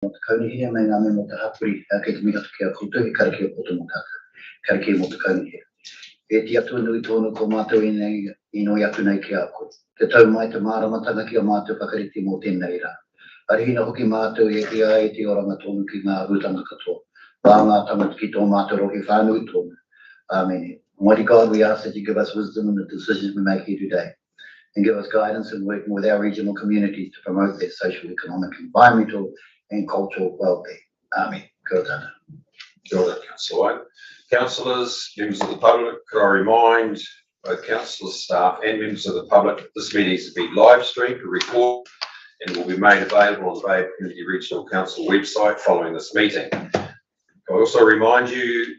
Kaunihia mai ngā me mo te hapuri kei te mihata ki a koutou i kareke o poto mo tātou. Kareke mo te kaunihia. E ti atu nui tōnu ko mātou i noi atu nei ki a koe. Te tau mai te māramatanga ki a mātou whakariti mō tēnei rā. Arihina hoki mātou e ia e te oranga tōnu ki ngā rūtanga katoa. Wā ngā tangata ki tō mātou rohi whānui tōnu. Amen. Almighty God, we ask that you give us wisdom in the decisions we make here today, and give us guidance in working with our regional communities to promote their social, economic, environmental, and cultural well-being. Amen. Kia ora. Kia ora, Councillor White. Councillors, members of the public, could I remind both councillors, staff, and members of the public that this meeting is to be live streamed, recorded, and will be made available on the Bay Community Regional Council website following this meeting. I also remind you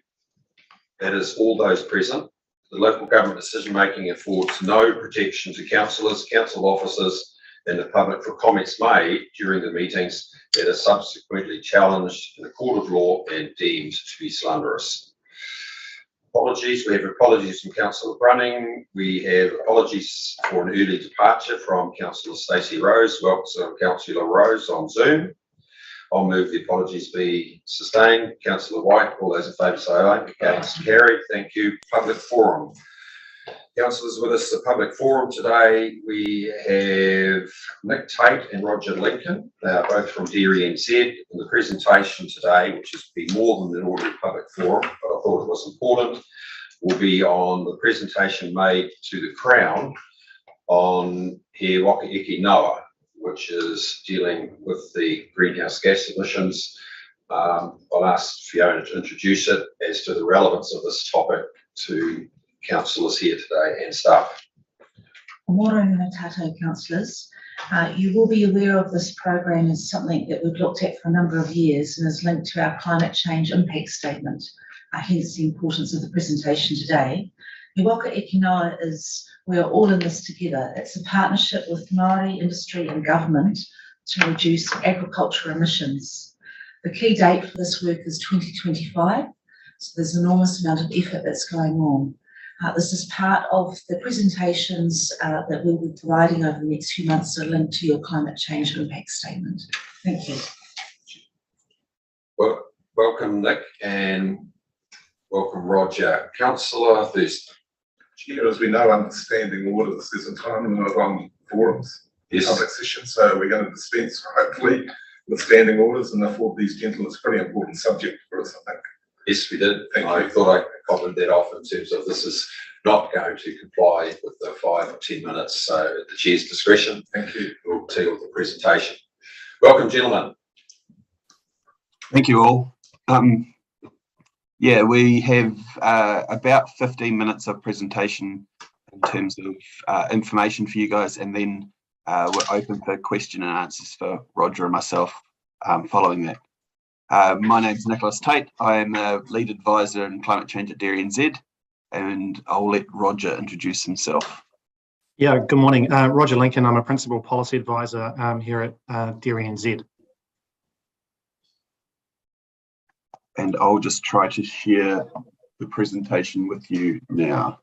that as all those present, the local government decision-making affords no protection to councillors, council officers, and the public for comments made during the meetings that are subsequently challenged in a court of law and deemed to be slanderous. Apologies, we have apologies from Councillor Brunning. We have apologies for an early departure from Councillor Stacey Rose. Welcome, Councillor Rose on Zoom. I'll move the apologies be sustained. Councillor White, all those in favour say aye. Against, carried. Thank you. Public forum. Councillors with us at the public forum today, we have Nick Tate and Roger Lincoln, both from Dairy NZ. And the presentation today, which has been more than an ordinary public forum, but I thought it was important, will be on the presentation made to the Crown on He Waka Eke Noa, which is dealing with the greenhouse gas emissions. I'll ask Fiona to introduce it as to the relevance of this topic to councillors here today and staff. Morning, Tato councillors. You will be aware of this program as something that we've looked at for a number of years and is linked to our climate change impact statement, hence the importance of the presentation today. He Waka Eke Noa is, we're all in this together. It's a partnership with Māori industry and government to reduce agricultural emissions. The key date for this work is 2025, so there's an enormous amount of effort that's going on. This is part of the presentations that we'll be providing over the next few months that are linked to your climate change impact statement. Thank you. Well, welcome, Nick, and welcome, Roger. Councillor Thurston. Chair, as we know, understanding orders, there's a time limit on forums, yes, public sessions, so we're going to dispense, hopefully, with standing orders and afford these gentlemen. It's a pretty important subject for us, I think. Yes, we did. Thank I you. thought I covered that off in terms of this is not going to comply with the 5 or 10 minutes, so at the Chair's discretion, Thank you. we'll deal with the presentation. Welcome, gentlemen. Thank you all. Yeah, we have about 15 minutes of presentation in terms of information for you guys, and then we're open for question and answers for Roger and myself following that. My name is Nicholas Tate. I am a lead advisor in climate change at Dairy NZ, and I'll let Roger introduce himself. Yeah, good morning. Roger Lincoln. I'm a principal policy advisor here at Dairy NZ. And I'll just try to share the presentation with you now.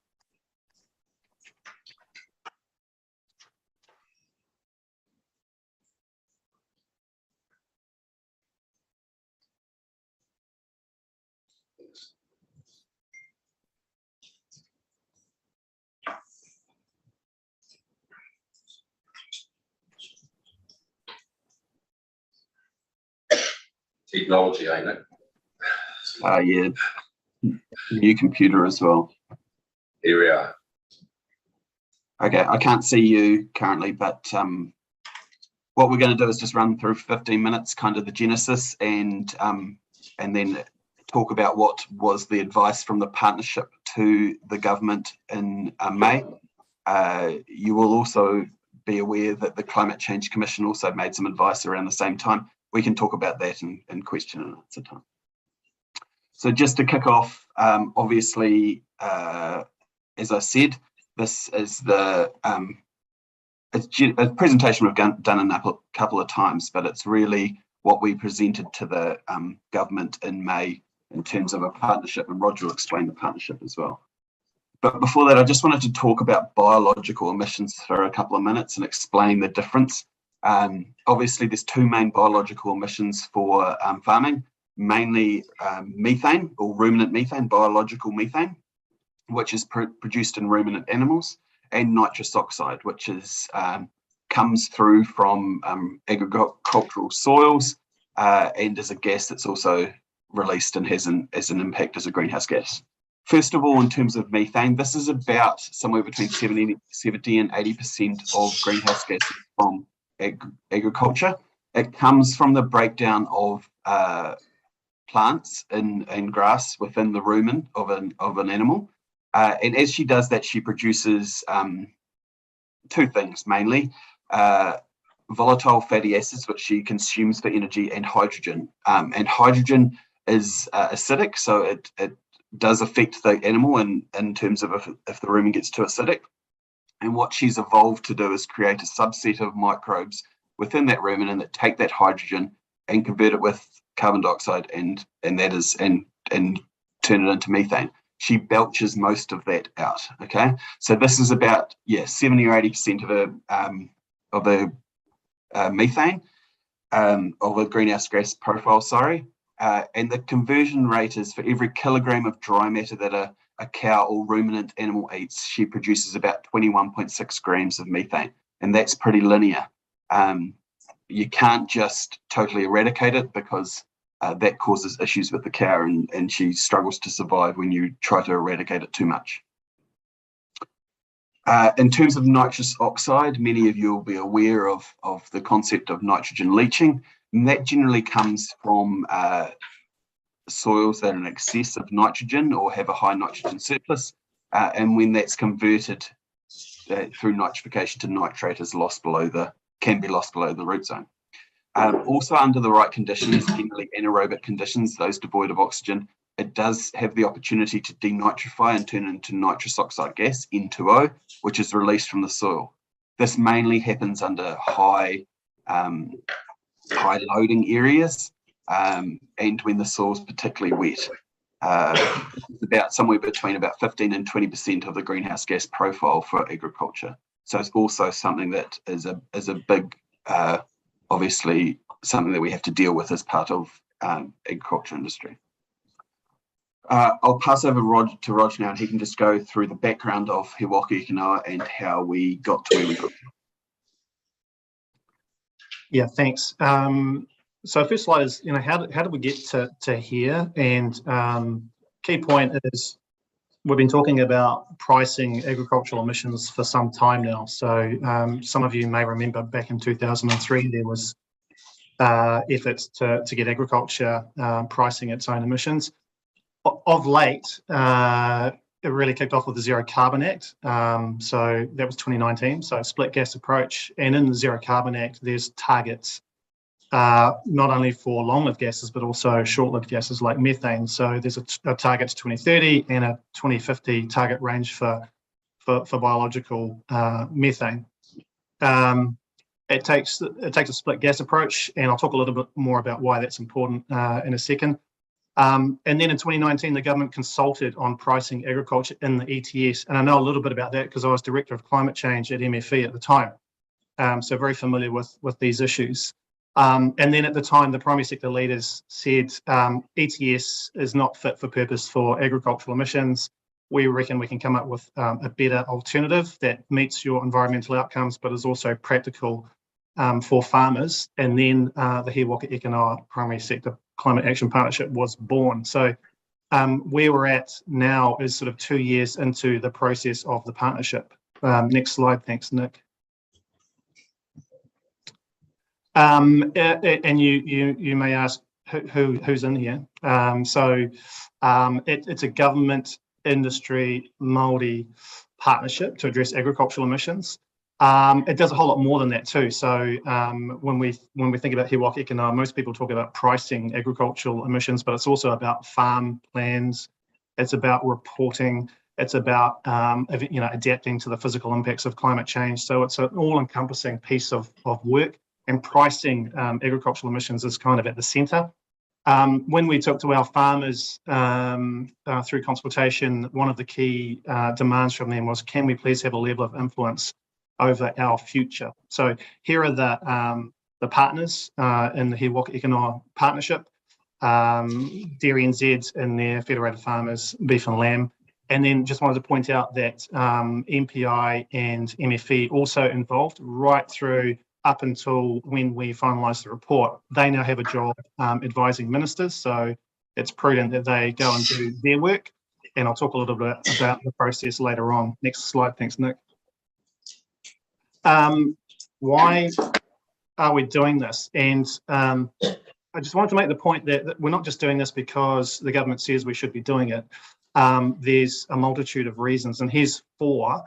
Technology, ain't it? Yeah, new computer as well. Here we are. Okay, I can't see you currently, but what we're going to do is just run through 15 minutes, kind of the genesis, and then talk about what was the advice from the partnership to the government in May. You will also be aware that the Climate Change Commission also made some advice around the same time. We can talk about that in question and answer time. So just to kick off, obviously, as I said, this is the a presentation we've done a couple of times, but it's really what we presented to the government in May in terms of a partnership, and Roger will explain the partnership as well. But before that, I just wanted to talk about biological emissions for a couple of minutes and explain the difference Obviously, there's two main biological emissions for farming, mainly methane or ruminant methane, biological methane, which is produced in ruminant animals, and nitrous oxide, which is comes through from agricultural soils and is a gas that's also released and has an impact as a greenhouse gas. First of all, in terms of methane, this is about somewhere between 70 and 80% of greenhouse gases from agriculture. It comes from the breakdown of plants and grass within the rumen of an animal. And as she does that, she produces two things mainly, volatile fatty acids, which she consumes for energy, and hydrogen. And hydrogen is acidic, so it does affect the animal in terms of if the rumen gets too acidic. And what she's evolved to do is create a subset of microbes within that rumen and that take that hydrogen and convert it with carbon dioxide and turn it into methane. She belches most of that out. Okay, so this is about 70 or 80% of the methane of a greenhouse gas profile. And the conversion rate is for every kilogram of dry matter that a cow or ruminant animal eats, she produces about 21.6 grams of methane, and that's pretty linear. You can't just totally eradicate it because that causes issues with the cow, and she struggles to survive when you try to eradicate it too much. In terms of nitrous oxide, many of you will be aware of the concept of nitrogen leaching, and that generally comes from soils that are in excess of nitrogen or have a high nitrogen surplus, and when that's converted through nitrification to nitrate, can be lost below the root zone. Also, under the right conditions, generally anaerobic conditions, those devoid of oxygen, it does have the opportunity to denitrify and turn into nitrous oxide gas, N2O, which is released from the soil. This mainly happens under high loading areas and when the soil is particularly wet. It's about somewhere between about 15 and 20% of the greenhouse gas profile for agriculture. So it's also something that is a big, obviously something that we have to deal with as part of agriculture industry. I'll pass over to Rog now, and he can just go through the background of He Waka Eke Noa and how we got to where we got. Yeah, thanks. So first slide is, how did we get to here? And key point is we've been talking about pricing agricultural emissions for some time now. So some of you may remember back in 2003, there was efforts to get agriculture pricing its own emissions. Of late, it really kicked off with the Zero Carbon Act. So that was 2019, so split gas approach. And in the Zero Carbon Act, there's targets not only for long-lived gases, but also short-lived gases like methane. So there's a target to 2030 and a 2050 target range for biological methane. It takes a split gas approach, and I'll talk a little bit more about why that's important in a second. And then in 2019, the government consulted on pricing agriculture in the ETS. And I know a little bit about that because I was Director of Climate Change at MFE at the time. So very familiar with these issues. And then at the time, the primary sector leaders said ETS is not fit for purpose for agricultural emissions. We reckon we can come up with a better alternative that meets your environmental outcomes, but is also practical for farmers. And then the He Waka Eke Noa Primary Sector Climate Action Partnership was born. So where we're at now is sort of 2 years into the process of the partnership. Next slide, thanks, Nick. And you may ask who's in here. It's a government industry Māori partnership to address agricultural emissions. It does a whole lot more than that too. So when we think about He Waka Eke Noa, most people talk about pricing agricultural emissions, but it's also about farm plans. It's about reporting. It's about adapting to the physical impacts of climate change. So it's an all-encompassing piece of work, and pricing agricultural emissions is kind of at the centre. When we talk to our farmers through consultation, one of the key demands from them was, can we please have a level of influence over our future. So here are the partners in the He Waka Ekanoa partnership, Dairy NZ and their Federated Farmers Beef and Lamb. And then just wanted to point out that MPI and MFE also involved right through up until when we finalised the report. They now have a job advising ministers, so it's prudent that they go and do their work. And I'll talk a little bit about the process later on. Next slide, thanks, Nick. Why are we doing this? And I just wanted to make the point that we're not just doing this because the government says we should be doing it. There's a multitude of reasons, and here's 4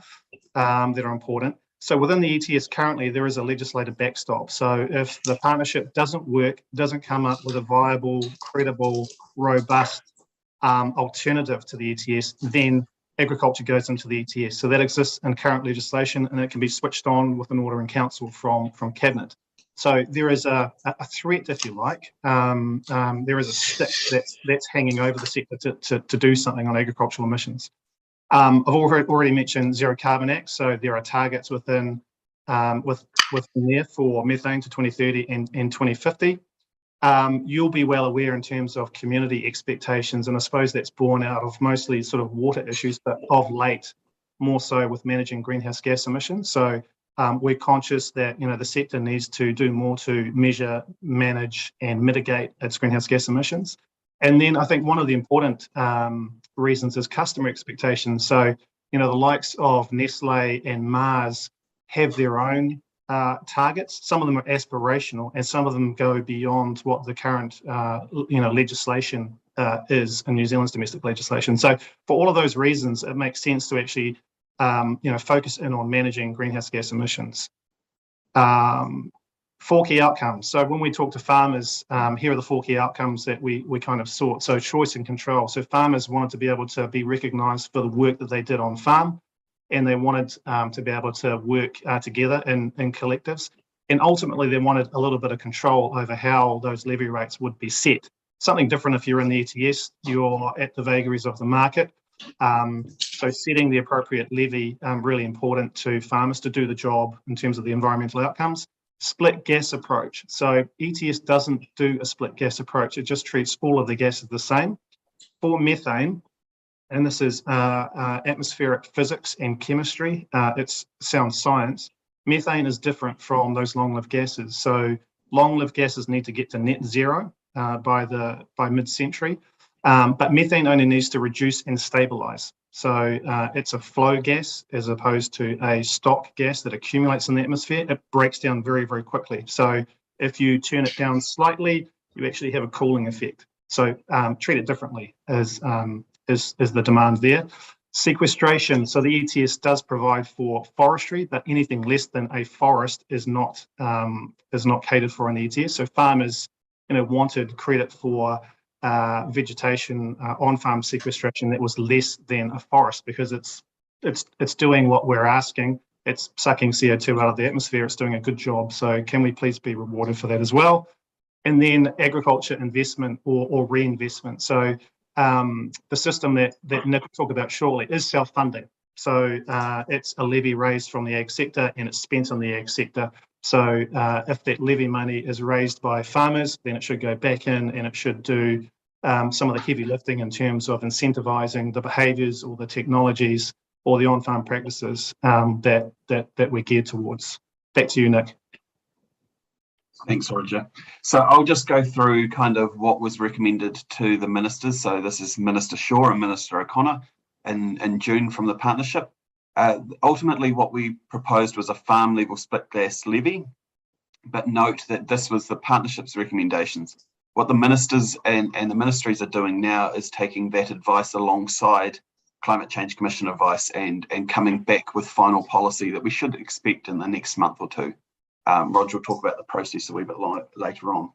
that are important. So within the ETS currently, there is a legislative backstop. So if the partnership doesn't work, doesn't come up with a viable, credible, robust alternative to the ETS, then agriculture goes into the ETS. So that exists in current legislation, and it can be switched on with an order in council from Cabinet. So there is a threat, if you like. There is a stick that's hanging over the sector to do something on agricultural emissions. I've already mentioned Zero Carbon Act, so there are targets within there for methane to 2030 and 2050. You'll be well aware in terms of community expectations, and I suppose that's born out of mostly sort of water issues, but of late, more so with managing greenhouse gas emissions. So we're conscious that the sector needs to do more to measure, manage, and mitigate its greenhouse gas emissions. And then I think one of the important reasons is customer expectations. So the likes of Nestle and Mars have their own targets. Some of them are aspirational, and some of them go beyond what the current legislation is in New Zealand's domestic legislation. So for all of those reasons, it makes sense to actually focus in on managing greenhouse gas emissions. 4 key outcomes. So when we talk to farmers, here are the 4 key outcomes that we kind of sought. So choice and control. So farmers wanted to be able to be recognised for the work that they did on farm, and they wanted to be able to work together in collectives. And ultimately, they wanted a little bit of control over how those levy rates would be set. Something different if you're in the ETS, you're at the vagaries of the market. So setting the appropriate levy, really important to farmers to do the job in terms of the environmental outcomes. Split gas approach. So ETS doesn't do a split gas approach. It just treats all of the gases the same. For methane, and this is atmospheric physics and chemistry, it's sound science. Methane is different from those long-lived gases. So long-lived gases need to get to net zero by mid-century, but methane only needs to reduce and stabilize. So it's a flow gas as opposed to a stock gas that accumulates in the atmosphere. It breaks down very, very quickly. So if you turn it down slightly, you actually have a cooling effect. So treat it differently is the demand there. Sequestration. So the ETS does provide for forestry, but anything less than a forest is not catered for in the ETS. So farmers, wanted credit for vegetation on-farm sequestration that was less than a forest, because it's doing what we're asking. It's sucking CO2 out of the atmosphere. It's doing a good job. So can we please be rewarded for that as well? And then agriculture investment or reinvestment. So the system that Nick will talk about shortly is self-funding. So it's a levy raised from the ag sector and it's spent on the ag sector. So if that levy money is raised by farmers, then it should go back in and it should do some of the heavy lifting in terms of incentivising the behaviours or the technologies or the on-farm practices that we're geared towards. Back to you, Nick. Thanks, Roger. So I'll just go through kind of what was recommended to the ministers. So this is Minister Shaw and Minister O'Connor in June from the partnership. Ultimately, what we proposed was a farm level split gas levy, but note that this was the partnership's recommendations. What the ministers and the ministries are doing now is taking that advice alongside Climate Change Commission advice and coming back with final policy that we should expect in the next month or two. Roger will talk about the process a wee bit later on.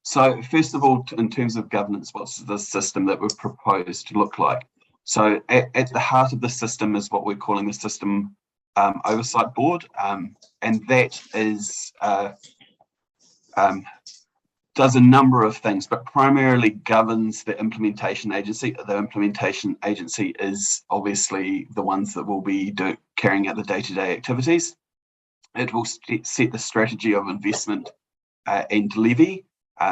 So first of all, in terms of governance, what's the system that we've proposed to look like? So at the heart of the system is what we're calling the System Oversight Board, and that is does a number of things, but primarily governs the implementation agency. The implementation agency is obviously the ones that will be carrying out the day-to-day activities. It will set the strategy of investment and levy,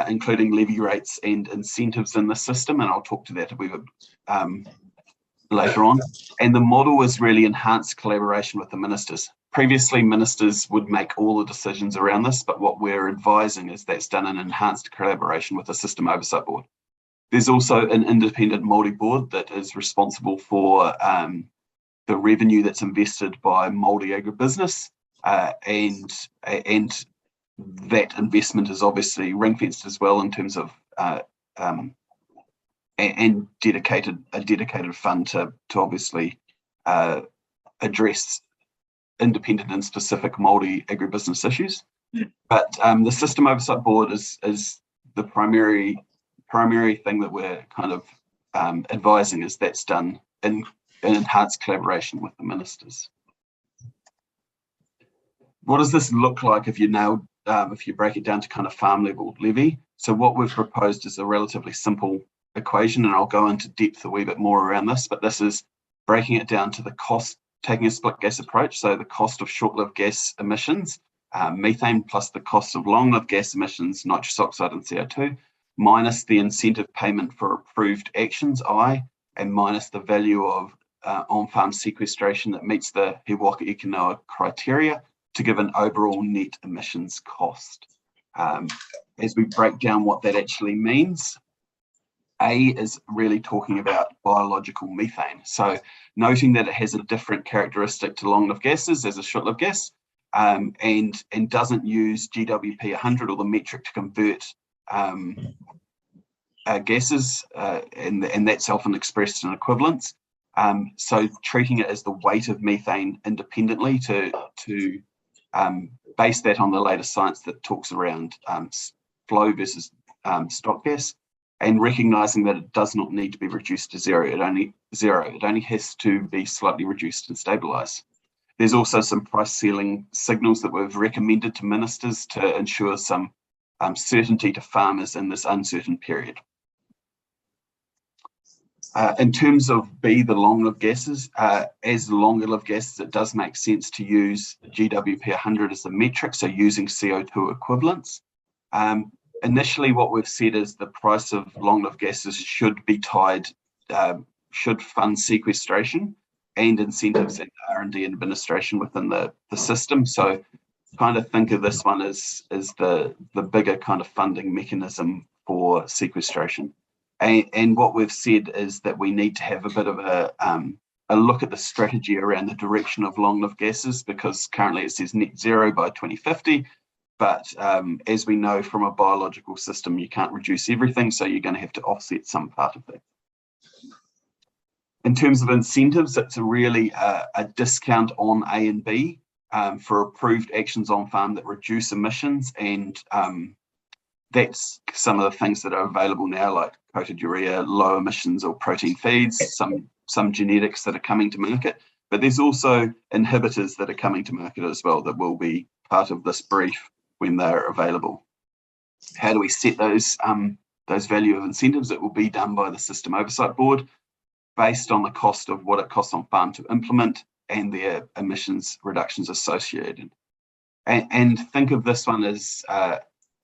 including levy rates and incentives in the system, and I'll talk to that a wee bit later on. And the model is really enhanced collaboration with the ministers. Previously, ministers would make all the decisions around this, but what we're advising is that's done in enhanced collaboration with the System Oversight Board. There's also an independent Māori board that is responsible for the revenue that's invested by Māori agribusiness, and that investment is obviously ring-fenced as well in terms of and a dedicated fund to obviously address independent and specific Māori agribusiness issues. But the System Oversight Board is the primary thing that we're kind of advising is that's done in enhanced collaboration with the ministers. What does this look like if you break it down to kind of farm level levy? So what we've proposed is a relatively simple equation, and I'll go into depth a wee bit more around this, but this is breaking it down to the cost, taking a split gas approach, so the cost of short-lived gas emissions, methane, plus the cost of long-lived gas emissions, nitrous oxide and CO2, minus the incentive payment for approved actions, I, and minus the value of on-farm sequestration that meets the He Waka Eke Noa criteria to give an overall net emissions cost. As we break down what that actually means, A is really talking about biological methane. So noting that it has a different characteristic to long-lived gases as a short-lived gas, and doesn't use GWP 100 or the metric to convert gases, and that's often expressed in equivalents. So treating it as the weight of methane independently to base that on the latest science that talks around flow versus stock gas, and recognizing that it does not need to be reduced to zero. It only has to be slightly reduced and stabilized. There's also some price ceiling signals that we've recommended to ministers to ensure some certainty to farmers in this uncertain period. In terms of B, the long-lived gases, as longer-lived gases, it does make sense to use GWP 100 as the metric, so using CO2 equivalents. Initially, what we've said is the price of long-lived gases should be tied, should fund sequestration and incentives and R&D administration within the system. So kind of think of this one as the bigger kind of funding mechanism for sequestration. And what we've said is that we need to have a bit of a look at the strategy around the direction of long-lived gases, because currently it says net zero by 2050. But as we know from a biological system, you can't reduce everything, so you're going to have to offset some part of that. In terms of incentives, it's really a discount on A and B for approved actions on farm that reduce emissions, and that's some of the things that are available now, like coated urea, low emissions or protein feeds, some genetics that are coming to market. But there's also inhibitors that are coming to market as well that will be part of this brief when they're available. How do we set those value of incentives? It will be done by the System Oversight Board based on the cost of what it costs on farm to implement and their emissions reductions associated. And think of this one as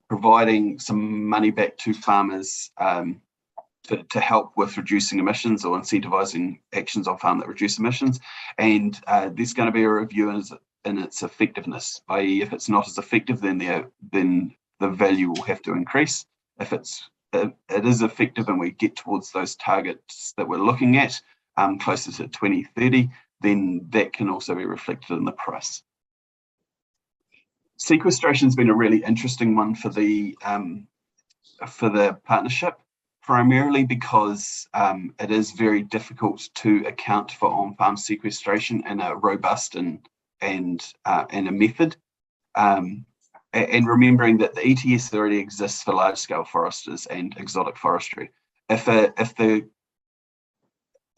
providing some money back to farmers to help with reducing emissions or incentivizing actions on farm that reduce emissions. And there's going to be a review in its effectiveness, i.e. if it's not as effective, then the value will have to increase. If it is effective and we get towards those targets that we're looking at, closer to 2030, then that can also be reflected in the price. Sequestration has been a really interesting one for the partnership, primarily because it is very difficult to account for on-farm sequestration in a robust and a method. And remembering that the ETS already exists for large-scale foresters and exotic forestry.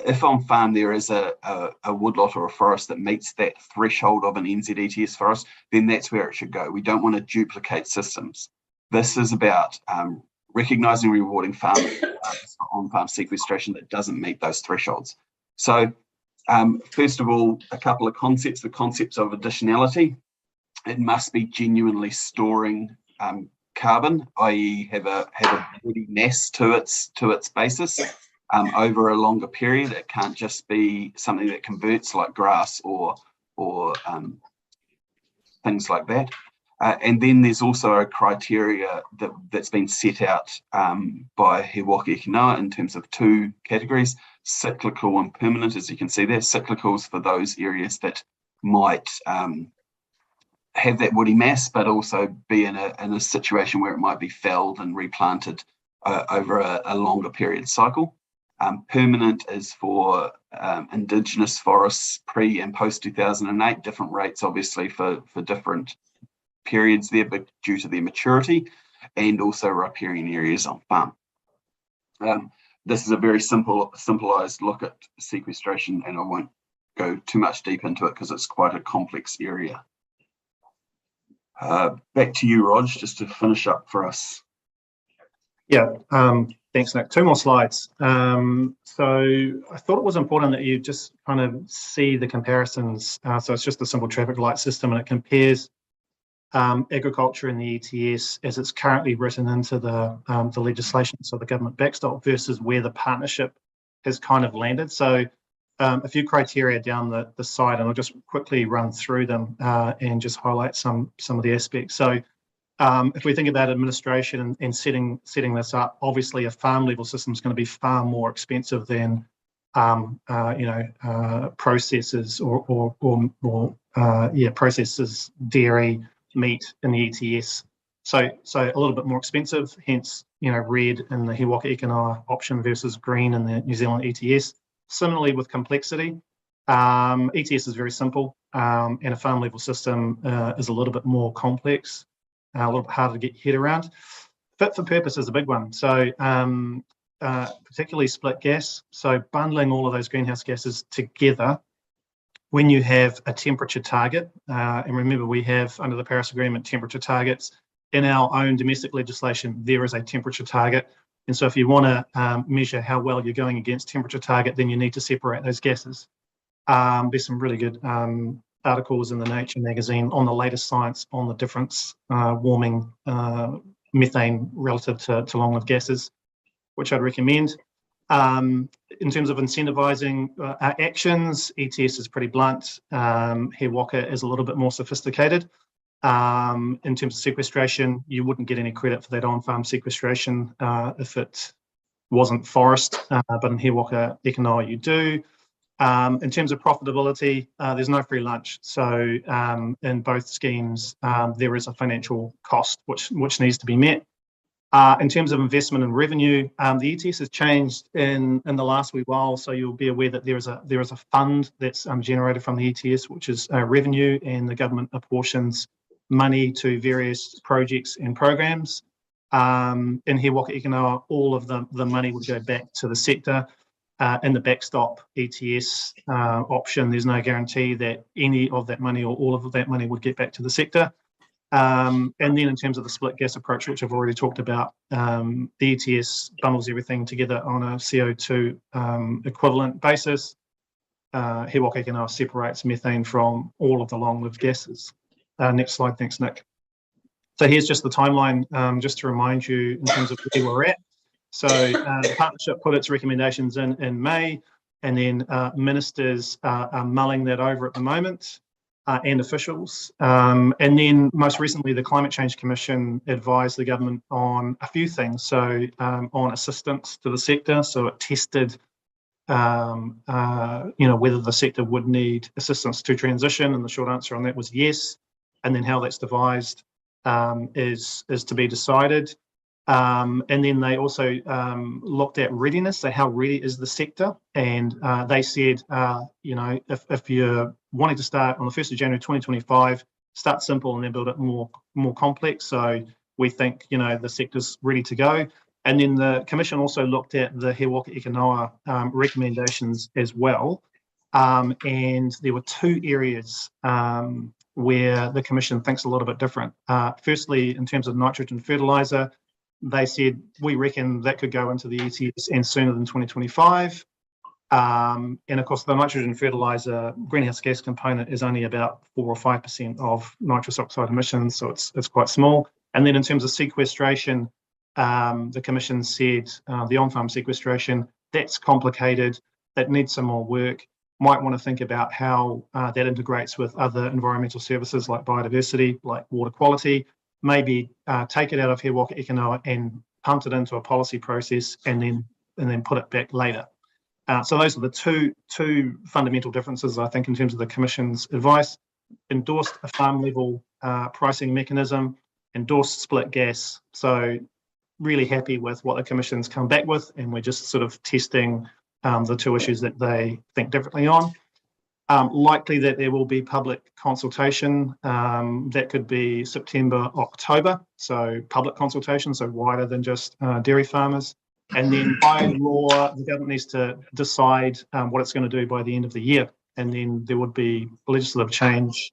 If on farm there is a woodlot or a forest that meets that threshold of an NZ ETS forest, then that's where it should go. We don't want to duplicate systems. This is about recognising and rewarding farmers for on-farm sequestration that doesn't meet those thresholds. So first of all, a couple of concepts. The concepts of additionality. It must be genuinely storing carbon, i.e. have a woody mass to its basis over a longer period. It can't just be something that converts like grass or things like that. And then there's also a criteria that's been set out by He Waka Eke Noa in terms of two categories, cyclical and permanent. As you can see there, cyclicals for those areas that might have that woody mass, but also be in a situation where it might be felled and replanted over a longer period cycle. Permanent is for indigenous forests pre and post 2008, different rates obviously for different periods there, but due to their maturity, and also riparian areas on farm. This is a very simplified look at sequestration, and I won't go too much deep into it because it's quite a complex area. Back to you, Rog, just to finish up for us. Yeah, thanks, Nick. Two more slides. So I thought it was important that you just kind of see the comparisons. So it's just a simple traffic light system, and it compares agriculture in the ETS as it's currently written into the legislation, so the government backstop, versus where the partnership has kind of landed. So a few criteria down the side, and I'll just quickly run through them and just highlight some of the aspects. So if we think about administration and setting this up, obviously a farm level system is going to be far more expensive than processors or processors, dairy, meat in the ETS. So a little bit more expensive, hence, red in the He Waka Eke Noa option versus green in the New Zealand ETS. Similarly with complexity, ETS is very simple, and a farm level system is a little bit more complex, a little bit harder to get your head around. Fit for purpose is a big one. So particularly split gas. So bundling all of those greenhouse gases together when you have a temperature target, and remember we have under the Paris Agreement temperature targets. In our own domestic legislation, there is a temperature target. And so if you want to measure how well you're going against temperature target, then you need to separate those gases. There's some really good articles in the Nature magazine on the latest science on the difference warming methane relative to long-lived gases, which I'd recommend. In terms of incentivizing actions, ETS is pretty blunt. He Waka is a little bit more sophisticated. In terms of sequestration, you wouldn't get any credit for that on-farm sequestration if it wasn't forest, but in He Waka Eke Noa you do. In terms of profitability, there's no free lunch. So in both schemes, there is a financial cost which needs to be met. In terms of investment and revenue, the ETS has changed in the last wee while, so you'll be aware that there is a fund that's generated from the ETS, which is revenue, and the government apportions money to various projects and programs. In He Waka Eke Noa, all of the money would go back to the sector. In the backstop ETS option, there's no guarantee that any of that money or all of that money would get back to the sector. And then in terms of the split gas approach, which I've already talked about, the ETS bundles everything together on a CO2 equivalent basis. He Waka Eke Noa separates methane from all of the long-lived gases. Next slide, thanks, Nick. So here's just the timeline, just to remind you in terms of where we're at. So the partnership put its recommendations in May, and then ministers are mulling that over at the moment, and officials. And then most recently, the Climate Change Commission advised the government on a few things. So on assistance to the sector. So it tested, whether the sector would need assistance to transition, and the short answer on that was yes. And then how that's devised is to be decided. And then they also looked at readiness, so how ready is the sector? And they said, if you're wanting to start on the 1st of January 2025, start simple and then build it more complex. So we think, the sector's ready to go. And then the Commission also looked at the He Waka Eke Noa recommendations as well. And there were two areas where the Commission thinks a little bit different. Firstly, in terms of nitrogen fertiliser, they said, we reckon that could go into the ETS and sooner than 2025. And of course, the nitrogen fertiliser greenhouse gas component is only about 4 or 5% of nitrous oxide emissions, so it's quite small. And then in terms of sequestration, the Commission said the on-farm sequestration, that's complicated, that needs some more work. Might want to think about how that integrates with other environmental services like biodiversity, like water quality, maybe take it out of He Waka Ekanoa and punt it into a policy process and then put it back later. So those are the two fundamental differences, I think, in terms of the Commission's advice. Endorsed a farm level pricing mechanism, endorsed split gas. So really happy with what the Commission's come back with, and we're just sort of testing the two issues that they think differently on. Likely that there will be public consultation. That could be September, October. So public consultation, so wider than just dairy farmers. And then by law, the government needs to decide what it's going to do by the end of the year. And then there would be legislative change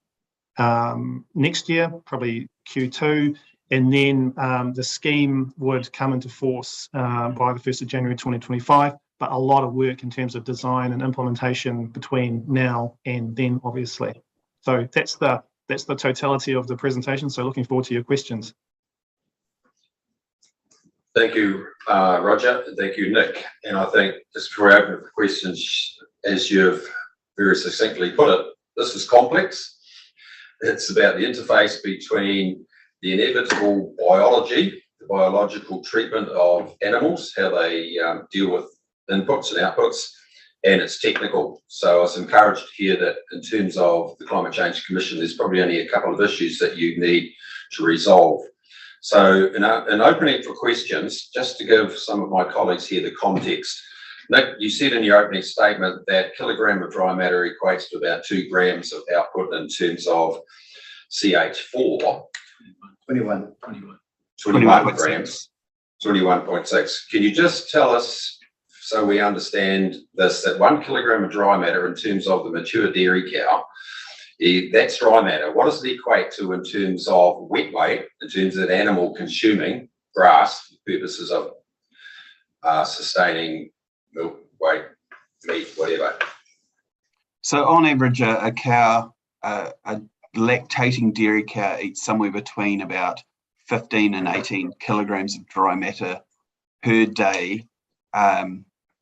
next year, probably Q2. And then the scheme would come into force by the 1st of January 2025. But a lot of work in terms of design and implementation between now and then, obviously. So that's the totality of the presentation. So looking forward to your questions. Thank you, Roger. Thank you, Nick. And I think just before I open up the questions, as you've very succinctly put it, this is complex. It's about the interface between the inevitable biology, the biological treatment of animals, how they deal with inputs and outputs, and it's technical. So I was encouraged to hear that in terms of the Climate Change Commission, there's probably only a couple of issues that you need to resolve. So in opening for questions, just to give some of my colleagues here the context, Nick, you said in your opening statement that kilogram of dry matter equates to about 2 grams of output in terms of CH4. 21 grams, 21.6. Can you just tell us, so we understand this, that 1 kilogram of dry matter in terms of the mature dairy cow, that's dry matter. What does it equate to in terms of wet weight, in terms of an animal consuming grass for purposes of sustaining milk, weight, meat, whatever? So on average, a cow, a lactating dairy cow eats somewhere between about 15 and 18 kilograms of dry matter per day.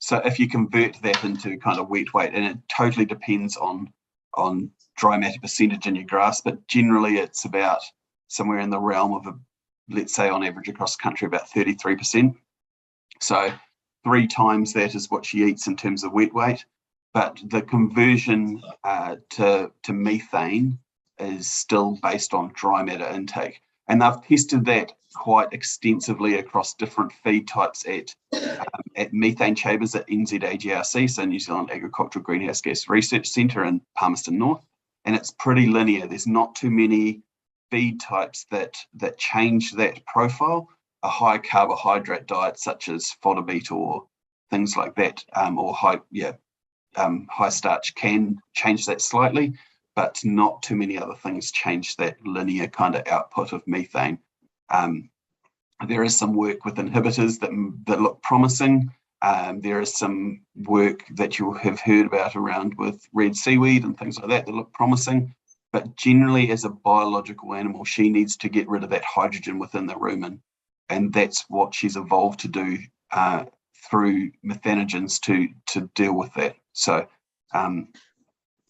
So if you convert that into kind of wet weight, and it totally depends on dry matter percentage in your grass, but generally it's about somewhere in the realm of, let's say on average across the country, about 33%. So 3 times that is what she eats in terms of wet weight, but the conversion to methane is still based on dry matter intake. And they've tested that quite extensively across different feed types at methane chambers at NZAGRC, so New Zealand Agricultural Greenhouse Gas Research Centre in Palmerston North. And it's pretty linear. There's not too many feed types that change that profile. A high carbohydrate diet such as fodder beet or things like that, or high starch can change that slightly, but not too many other things change that linear kind of output of methane. There is some work with inhibitors that look promising. There is some work that you have heard about around with red seaweed and things like that look promising. But generally, as a biological animal, she needs to get rid of that hydrogen within the rumen. And that's what she's evolved to do through methanogens to deal with that. So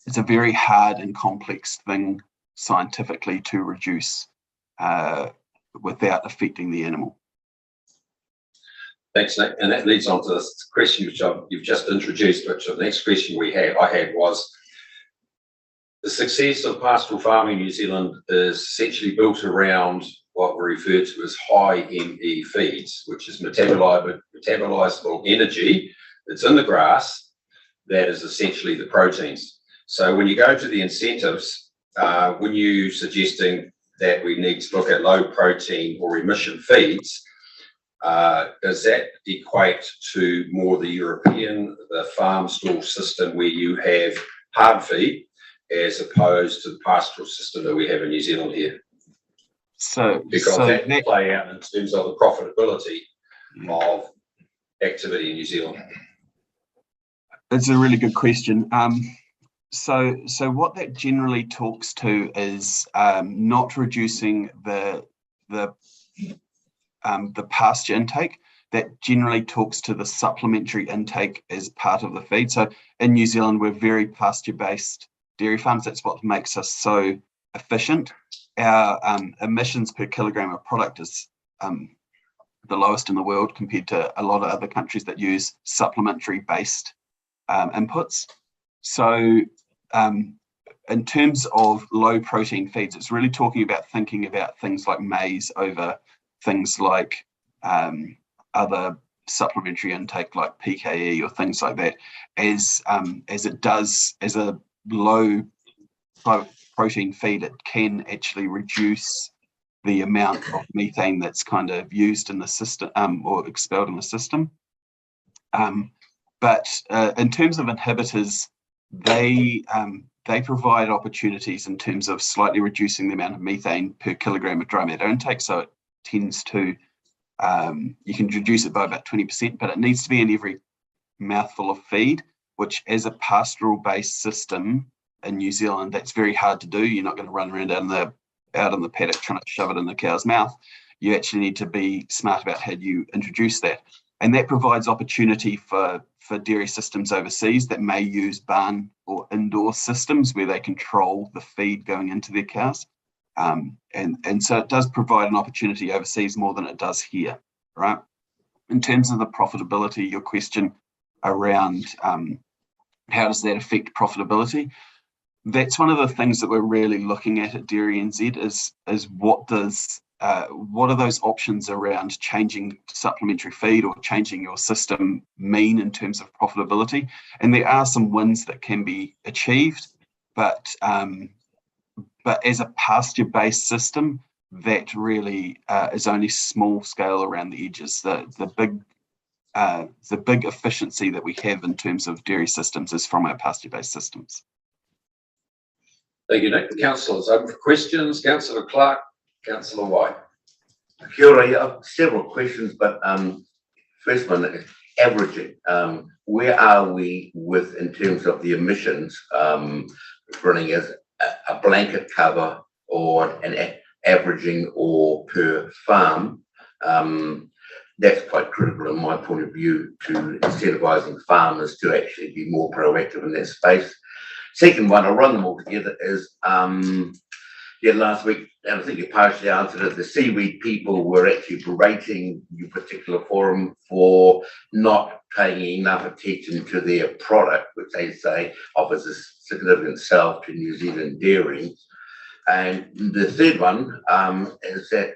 it's a very hard and complex thing scientifically to reduce without affecting the animal. Thanks, Nick. And that leads on to this question which you've just introduced, which the next question I had was, the success of pastoral farming in New Zealand is essentially built around what we refer to as high ME feeds, which is metabolizable energy that's in the grass that is essentially the proteins. So when you go to the incentives, when you're suggesting that we need to look at low protein or emission feeds, does that equate to more the European, the farm stall system where you have hard feed as opposed to the pastoral system that we have in New Zealand here? Because that will play out in terms of the profitability of activity in New Zealand. It's a really good question. So what that generally talks to is not reducing the pasture intake. That generally talks to the supplementary intake as part of the feed. So in New Zealand, we're very pasture-based dairy farms. That's what makes us so efficient. Our emissions per kilogram of product is the lowest in the world compared to a lot of other countries that use supplementary-based inputs. So in terms of low protein feeds, it's really talking about thinking about things like maize over things like other supplementary intake like PKE or things like that, as it does as a low protein feed, it can actually reduce the amount of methane that's kind of used in the system or expelled in the system. But in terms of inhibitors, they provide opportunities in terms of slightly reducing the amount of methane per kilogram of dry matter intake. So it tends to, you can reduce it by about 20%, but it needs to be in every mouthful of feed, which as a pastoral-based system in New Zealand, that's very hard to do. You're not going to run around out in the paddock trying to shove it in the cow's mouth. You actually need to be smart about how you introduce that. And that provides opportunity for dairy systems overseas that may use barn or indoor systems where they control the feed going into their cows. And so it does provide an opportunity overseas more than it does here, right? In terms of the profitability, your question around how does that affect profitability? That's one of the things that we're really looking at Dairy NZ is what are those options around changing supplementary feed or changing your system mean in terms of profitability? And there are some wins that can be achieved, but as a pasture-based system, that really is only small scale around the edges. The big efficiency that we have in terms of dairy systems is from our pasture-based systems. Thank you, Nick. Councillors, open for questions. Councillor Clark, Councillor White. Kia ora, I have several questions, but first one is averaging. Where are we with in terms of the emissions running as a blanket cover or an averaging or per farm? That's quite critical in my point of view to incentivising farmers to actually be more proactive in that space. Second one, I'll run them all together, is last week, and I think you partially answered it, the seaweed people were actually berating your particular forum for not paying enough attention to their product, which they say offers a significant sell to New Zealand dairy. And the third one is that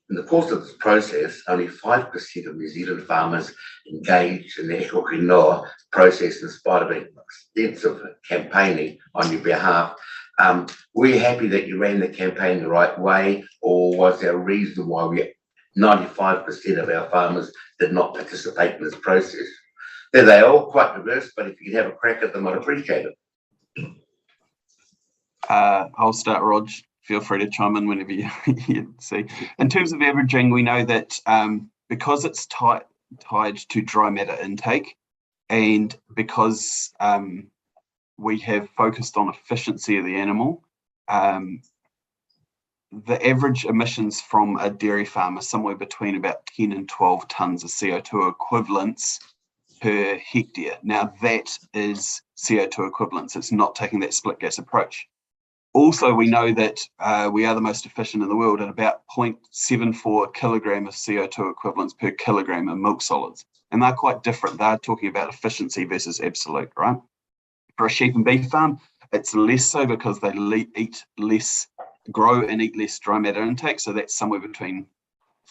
in the course of this process, only 5% of New Zealand farmers engaged in the Eko Kinoa process in spite of extensive campaigning on your behalf. Were you happy that you ran the campaign the right way, or was there a reason why 95% of our farmers did not participate in this process? They're all quite diverse, but if you could have a crack at them, I'd appreciate it. I'll start, Rog. Feel free to chime in whenever you see. In terms of averaging, we know that because it's tied to dry matter intake, and because we have focused on efficiency of the animal, the average emissions from a dairy farm are somewhere between about 10 and 12 tonnes of CO2 equivalents per hectare. Now that is CO2 equivalents. It's not taking that split gas approach. Also, we know that we are the most efficient in the world at about 0.74 kilogram of CO2 equivalents per kilogram of milk solids. And they're quite different. They're talking about efficiency versus absolute, right? For a sheep and beef farm, it's less so because they grow and eat less dry matter intake. So that's somewhere between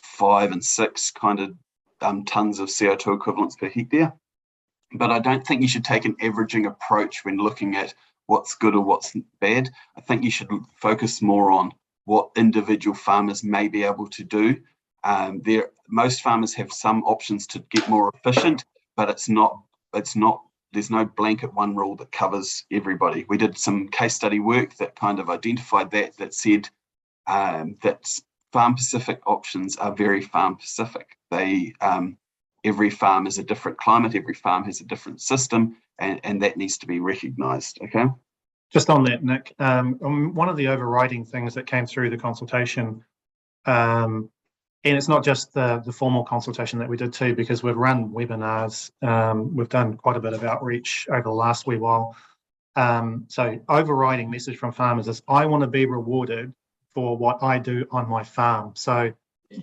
5 and 6 kind of tonnes of CO2 equivalents per hectare. But I don't think you should take an averaging approach when looking at what's good or what's bad. I think you should focus more on what individual farmers may be able to do. Most farmers have some options to get more efficient, but it's not there's no blanket one rule that covers everybody. We did some case study work that kind of identified that said that farm-specific options are very farm-specific. They every farm is a different climate, every farm has a different system, and that needs to be recognised. Okay. Just on that, Nick, one of the overriding things that came through the consultation, and it's not just the formal consultation that we did too, because we've run webinars, we've done quite a bit of outreach over the last wee while. So overriding message from farmers is, I want to be rewarded for what I do on my farm. So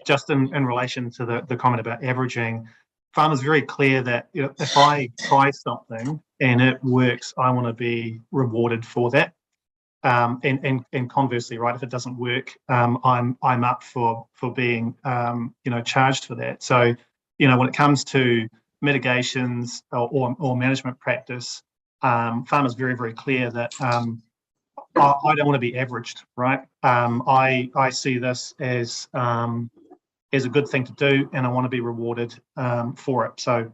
just in relation to the comment about averaging, farmers very clear that, you know, if I try something and it works, I want to be rewarded for that. And conversely, right, if it doesn't work, I'm up for being you know, charged for that. So, you know, when it comes to mitigations or management practice, farmers very, very clear that I don't want to be averaged, right? I see this as a good thing to do, and I want to be rewarded for it. So,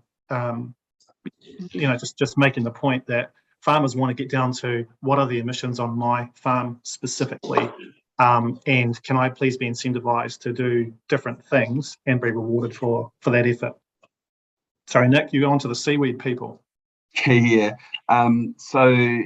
you know, just making the point that farmers want to get down to what are the emissions on my farm specifically, and can I please be incentivized to do different things and be rewarded for that effort. Sorry, Nick, you go on to the seaweed people. Yeah. So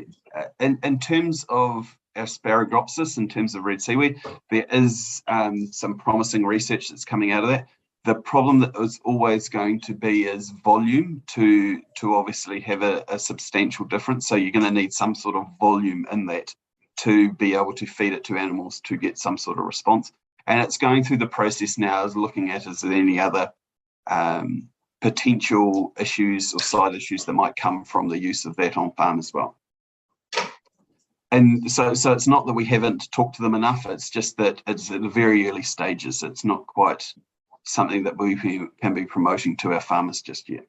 in terms of Asparagopsis, in terms of red seaweed, there is some promising research that's coming out of that. The problem that is always going to be is volume to obviously have a substantial difference. So you're going to need some sort of volume in that to be able to feed it to animals to get some sort of response. And it's going through the process now, is looking at, is there any other potential issues or side issues that might come from the use of that on farm as well. And so it's not that we haven't talked to them enough, it's just that it's at the very early stages. It's not quite something that we can be promoting to our farmers just yet.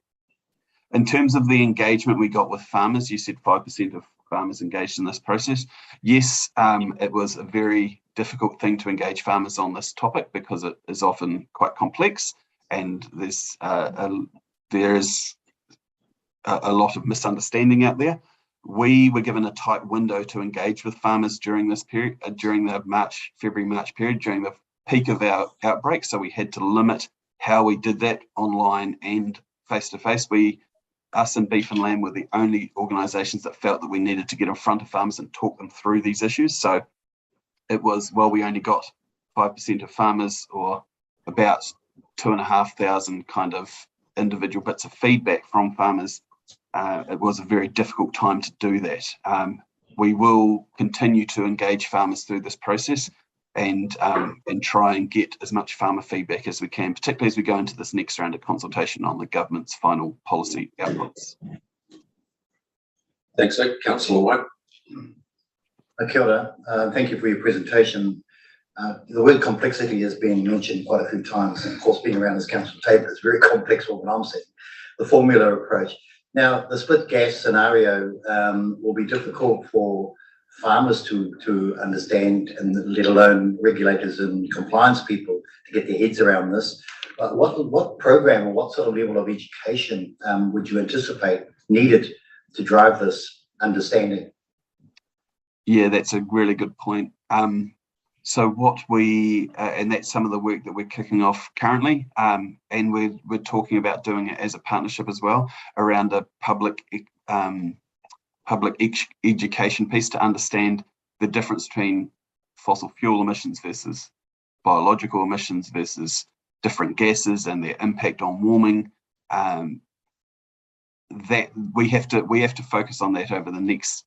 In terms of the engagement we got with farmers, you said 5% of farmers engaged in this process. Yes, it was a very difficult thing to engage farmers on this topic because it is often quite complex, and there is a lot of misunderstanding out there. We were given a tight window to engage with farmers during this period, during the February-March period, during the peak of our outbreak. So we had to limit how we did that online and face-to-face. Us and Beef and Lamb were the only organisations that felt that we needed to get in front of farmers and talk them through these issues. So it was, well, we only got 5% of farmers, or about 2,500 kind of individual bits of feedback from farmers. It was a very difficult time to do that. We will continue to engage farmers through this process and try and get as much farmer feedback as we can, particularly as we go into this next round of consultation on the government's final policy outputs. Thanks, Nick. Councillor White. Kia ora. Thank you for your presentation. The word complexity has been mentioned quite a few times, and of course, being around this council table, it's very complex what I'm saying. The formula approach. Now, the split gas scenario will be difficult for farmers to understand, and let alone regulators and compliance people to get their heads around this. What program or what sort of level of education would you anticipate needed to drive this understanding? Yeah, that's a really good point. So what and that's some of the work that we're kicking off currently, and we're talking about doing it as a partnership as well, around a public education piece to understand the difference between fossil fuel emissions versus biological emissions versus different gases and their impact on warming. That we have to focus on that over the next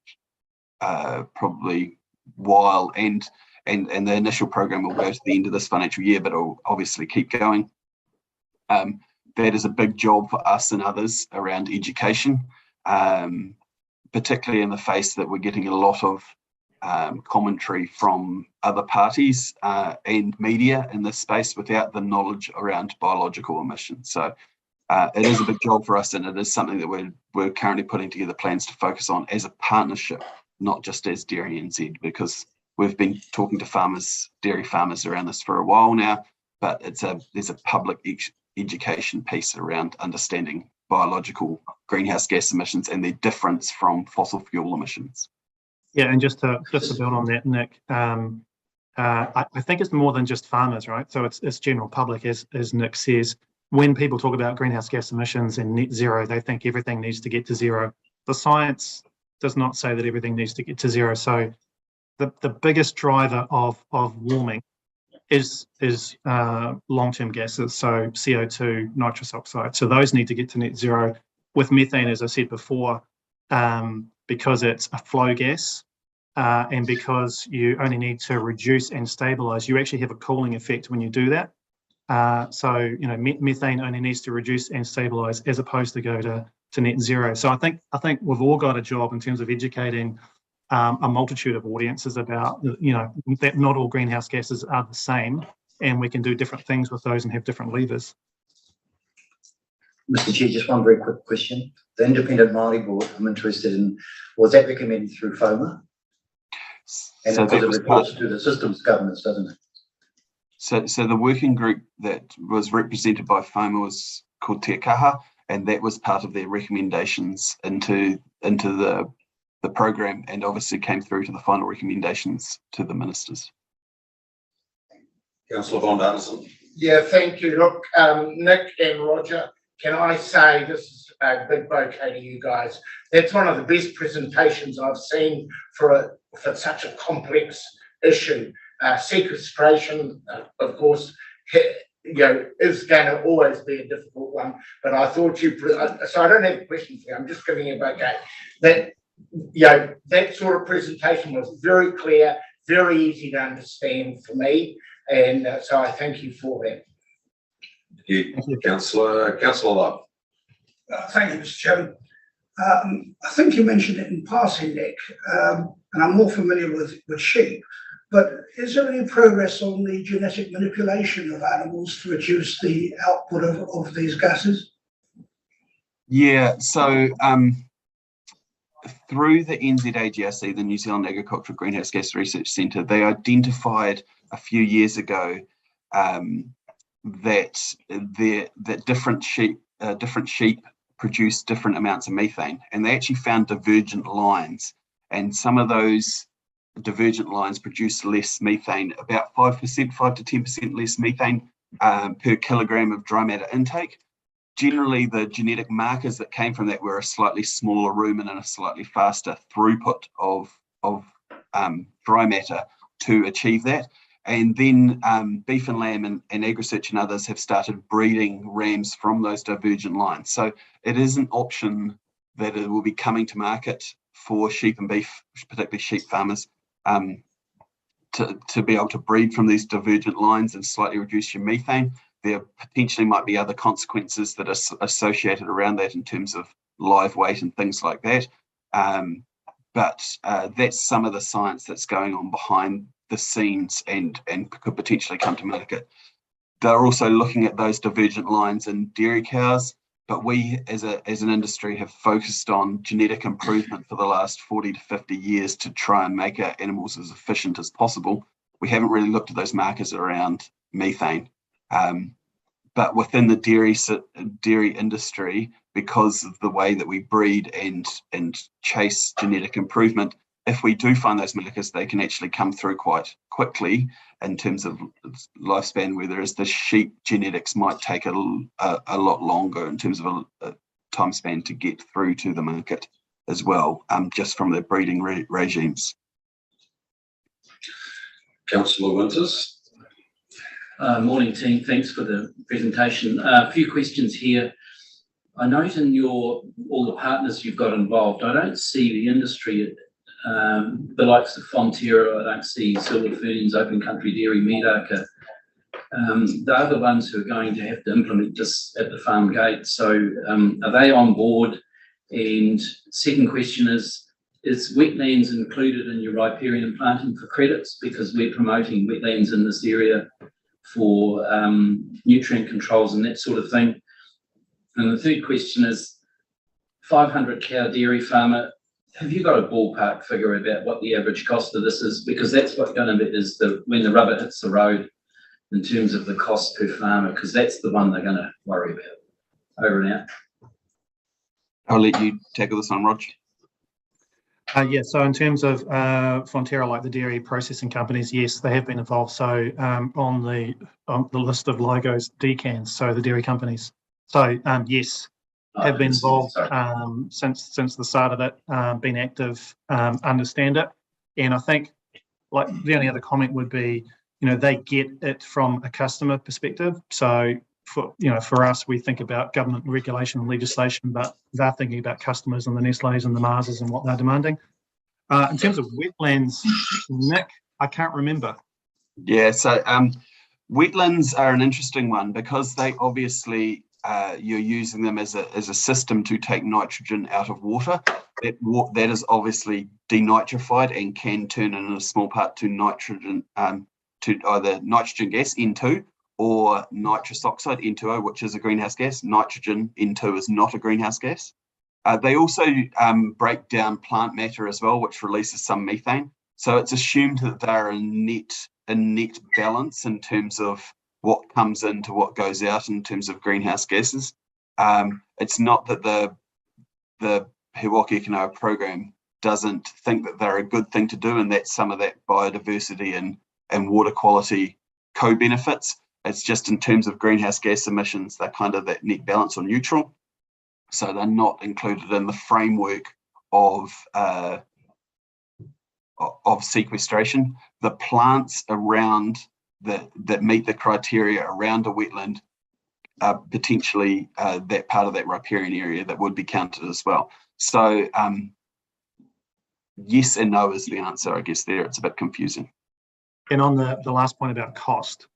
probably while, and the initial program will go to the end of this financial year, but it'll obviously keep going. That is a big job for us and others around education, particularly in the face that we're getting a lot of commentary from other parties and media in this space without the knowledge around biological emissions. So it is a big job for us, and it is something that we're currently putting together plans to focus on as a partnership, not just as Dairy NZ, because we've been talking to dairy farmers around this for a while now, but there's a public education piece around understanding biological greenhouse gas emissions and their difference from fossil fuel emissions. Yeah, and just to build on that, Nick, I think it's more than just farmers, right? So it's general public, as Nick says. When people talk about greenhouse gas emissions and net zero, they think everything needs to get to zero. The science does not say that everything needs to get to zero. So the biggest driver of warming is long-term gases, so CO2, nitrous oxide. So those need to get to net zero. With methane, as I said before, because it's a flow gas, and because you only need to reduce and stabilize, you actually have a cooling effect when you do that. So methane only needs to reduce and stabilize as opposed to go to net zero. So I think we've all got a job in terms of educating a multitude of audiences about that not all greenhouse gases are the same, and we can do different things with those and have different levers. Mr. Chair, just one very quick question. The Independent Māori Board, I'm interested in, was that recommended through FOMA? And So it reports to the systems governance, doesn't it? So the working group that was represented by FOMA was called Te Kaha, and that was part of their recommendations into the program, and obviously came through to the final recommendations to the ministers. Councillor Von Anderson. Yeah, thank you. Look, Nick and Roger, can I say this is a big bouquet to you guys. That's one of the best presentations I've seen for such a complex issue. Sequestration, of course, is going to always be a difficult one. But I thought so I don't have a question for you. I'm just giving you a bouquet. That sort of presentation was very clear, very easy to understand for me, and so I thank you for that. Thank you, Councillor Love. Thank you, Mr. Chairman. I think you mentioned it in passing, Nick, and I'm more familiar with sheep, but is there any progress on the genetic manipulation of animals to reduce the output of these gases? Yeah, so through the NZAGRC, the New Zealand Agricultural Greenhouse Gas Research Centre, they identified a few years ago that different sheep produce different amounts of methane, and they actually found divergent lines, and some of those divergent lines produce less methane, about 5%, 5 to 10% less methane per kilogram of dry matter intake. Generally, the genetic markers that came from that were a slightly smaller rumen and a slightly faster throughput of dry matter to achieve that. And then Beef and Lamb and AgResearch and others have started breeding rams from those divergent lines. So it is an option that it will be coming to market for sheep and beef, particularly sheep farmers, to be able to breed from these divergent lines and slightly reduce your methane. There potentially might be other consequences that are associated around that in terms of live weight and things like that. But that's some of the science that's going on behind the scenes and could potentially come to market. They're also looking at those divergent lines in dairy cows, but we as an industry have focused on genetic improvement for the last 40 to 50 years to try and make our animals as efficient as possible. We haven't really looked at those markers around methane. But within the dairy industry, because of the way that we breed and chase genetic improvement, if we do find those markers, they can actually come through quite quickly in terms of lifespan, whereas the sheep genetics might take a lot longer in terms of a time span to get through to the market as well, just from their breeding regimes. Councillor Winters. Morning team, thanks for the presentation. A few questions here. I note in all the partners you've got involved, I don't see the industry, the likes of Fonterra, I don't see Silver Ferns, Open Country Dairy, Medarka. They're the ones who are going to have to implement this at the farm gate. So are they on board? And second question is wetlands included in your riparian planting for credits? Because we're promoting wetlands in this area for nutrient controls and that sort of thing. And the third question is 500 cow dairy farmer, have you got a ballpark figure about what the average cost of this is? Because that's what's going to be when the rubber hits the road in terms of the cost per farmer, because that's the one they're going to worry about. Over and I'll let you tackle this one, Rog. Yeah, so in terms of Fonterra, like the dairy processing companies, yes, they have been involved. So on the list of LIGO's decans, so the dairy companies. So yes, have been involved since the start of it, been active, understand it. And I think like the only other comment would be, they get it from a customer perspective. So for us, we think about government regulation and legislation, but they're thinking about customers and the Nestlés and the Marses and what they're demanding. In terms of wetlands, Nick, I can't remember. Yeah, so wetlands are an interesting one because they obviously you're using them as a system to take nitrogen out of water. That is obviously denitrified and can turn in a small part to nitrogen, to either nitrogen gas N2 or nitrous oxide N2O, which is a greenhouse gas. Nitrogen N2 is not a greenhouse gas. They also break down plant matter as well, which releases some methane. So it's assumed that they're a net balance in terms of what comes into what goes out in terms of greenhouse gases. It's not that the Hewaki Kanoa program doesn't think that they're a good thing to do, and that some of that biodiversity and water quality co-benefits. It's just in terms of greenhouse gas emissions, they're kind of that net balance or neutral. So they're not included in the framework of sequestration. The plants around that meet the criteria around a wetland are potentially that part of that riparian area that would be counted as well. So yes and no is the answer, I guess. There, it's a bit confusing. And on the last point about cost,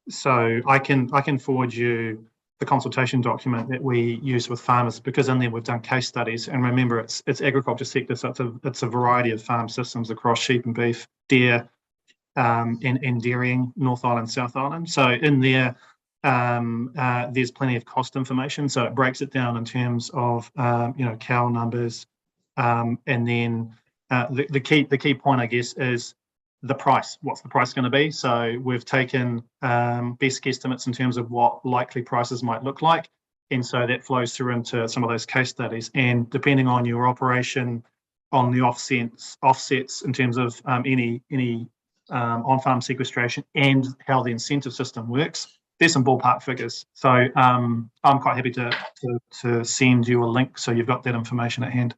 so I can forward you the consultation document that we use with farmers, because in there we've done case studies. And remember, it's agriculture sector, so it's a variety of farm systems across sheep and beef, deer, and dairying, North Island, South Island. So in there, there's plenty of cost information. So it breaks it down in terms of cow numbers, and then the key point, I guess, is the price. What's the price going to be? So we've taken best guesstimates in terms of what likely prices might look like, and so that flows through into some of those case studies. And depending on your operation, on the offsets in terms of any on-farm sequestration and how the incentive system works, there's some ballpark figures. So I'm quite happy to send you a link so you've got that information at hand.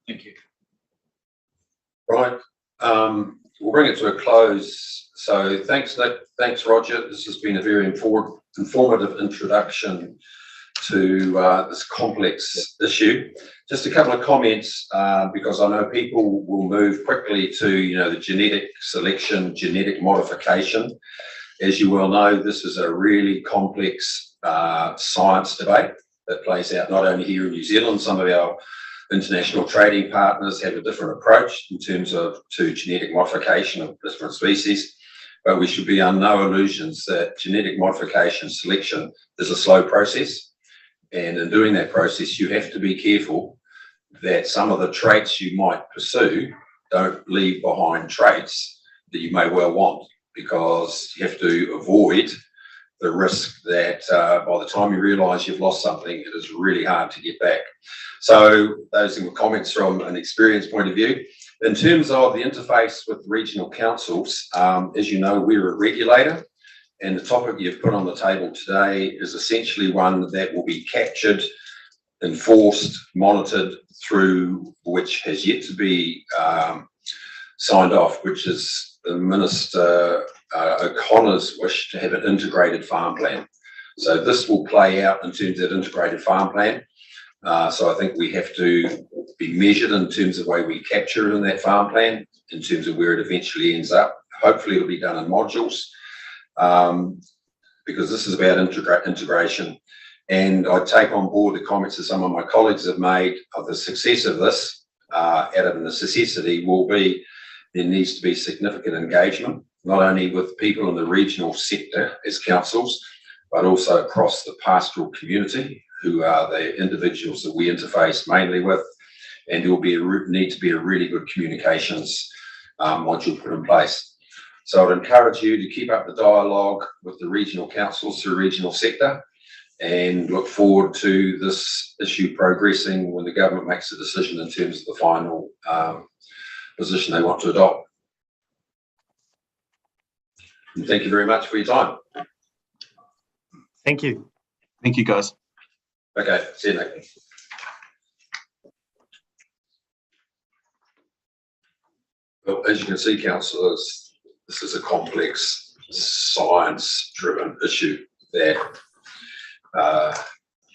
Thank you. Right. We'll bring it to a close. So thanks, Nick. Thanks, Roger. This has been a very informative introduction to this complex issue. Just a couple of comments, because I know people will move quickly to, the genetic selection, genetic modification. As you well know, this is a really complex science debate that plays out not only here in New Zealand. Some of our international trading partners have a different approach in terms of to genetic modification of different species, but we should be under no illusions that genetic modification selection is a slow process. And in doing that process, you have to be careful that some of the traits you might pursue don't leave behind traits that you may well want, because you have to avoid the risk that by the time you realise you've lost something, it is really hard to get back. So those are comments from an experience point of view. In terms of the interface with regional councils, as you know, we're a regulator, and the topic you've put on the table today is essentially one that will be captured, enforced, monitored through, which has yet to be signed off, which is the Minister O'Connor's wish to have an integrated farm plan. So this will play out in terms of that integrated farm plan. So I think we have to be measured in terms of the way we capture it in that farm plan, in terms of where it eventually ends up. Hopefully it'll be done in modules, because this is about integration. And I take on board the comments that some of my colleagues have made of the success of this. Out of the necessity will be, there needs to be significant engagement, not only with people in the regional sector as councils, but also across the pastoral community, who are the individuals that we interface mainly with. And there will be need to be a really good communications module put in place. So I'd encourage you to keep up the dialogue with the regional councils through regional sector. and look forward to this issue progressing when the government makes a decision in terms of the final position they want to adopt. And thank you very much for your time. Thank you. Thank you, guys. Okay, see you, Nick. Well, as you can see, councillors, this is a complex, science-driven issue that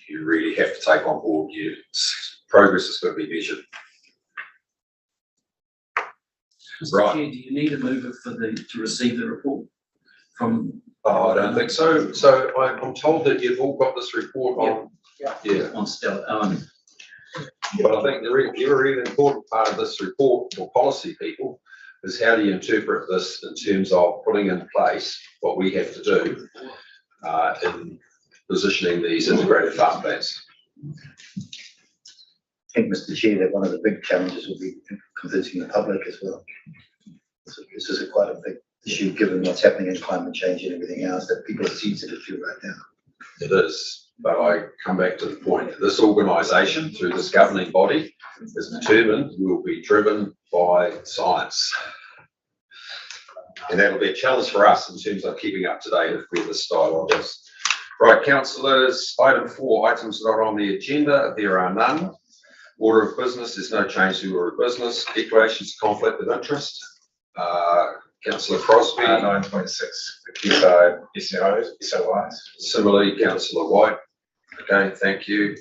you really have to take on board. Progress is going to be measured. Mr. Right. Chair, do you need a mover to receive the report from? Oh, I don't think so. So I'm told that you've all got this report on. Yeah. On Stella. But I think the really important part of this report for policy people is how do you interpret this in terms of putting in place what we have to do in positioning these integrated farm plans. I think, Mr. Chair, that one of the big challenges will be convincing the public as well. So this is quite a big issue given what's happening in climate change and everything else that people are sensitive to right now. It is, but I come back to the point that this organisation, through this governing body, is determined will be driven by science. And that'll be a challenge for us in terms of keeping up to date with where this dialogue is. Right, councillors, item 4, items not on the agenda, there are none. Order of business, there's no change to order of business. Declarations of conflict of interest. Councillor Crosby. 9.6, the Keystone SOIs. Similarly, Councillor White. Okay, thank you.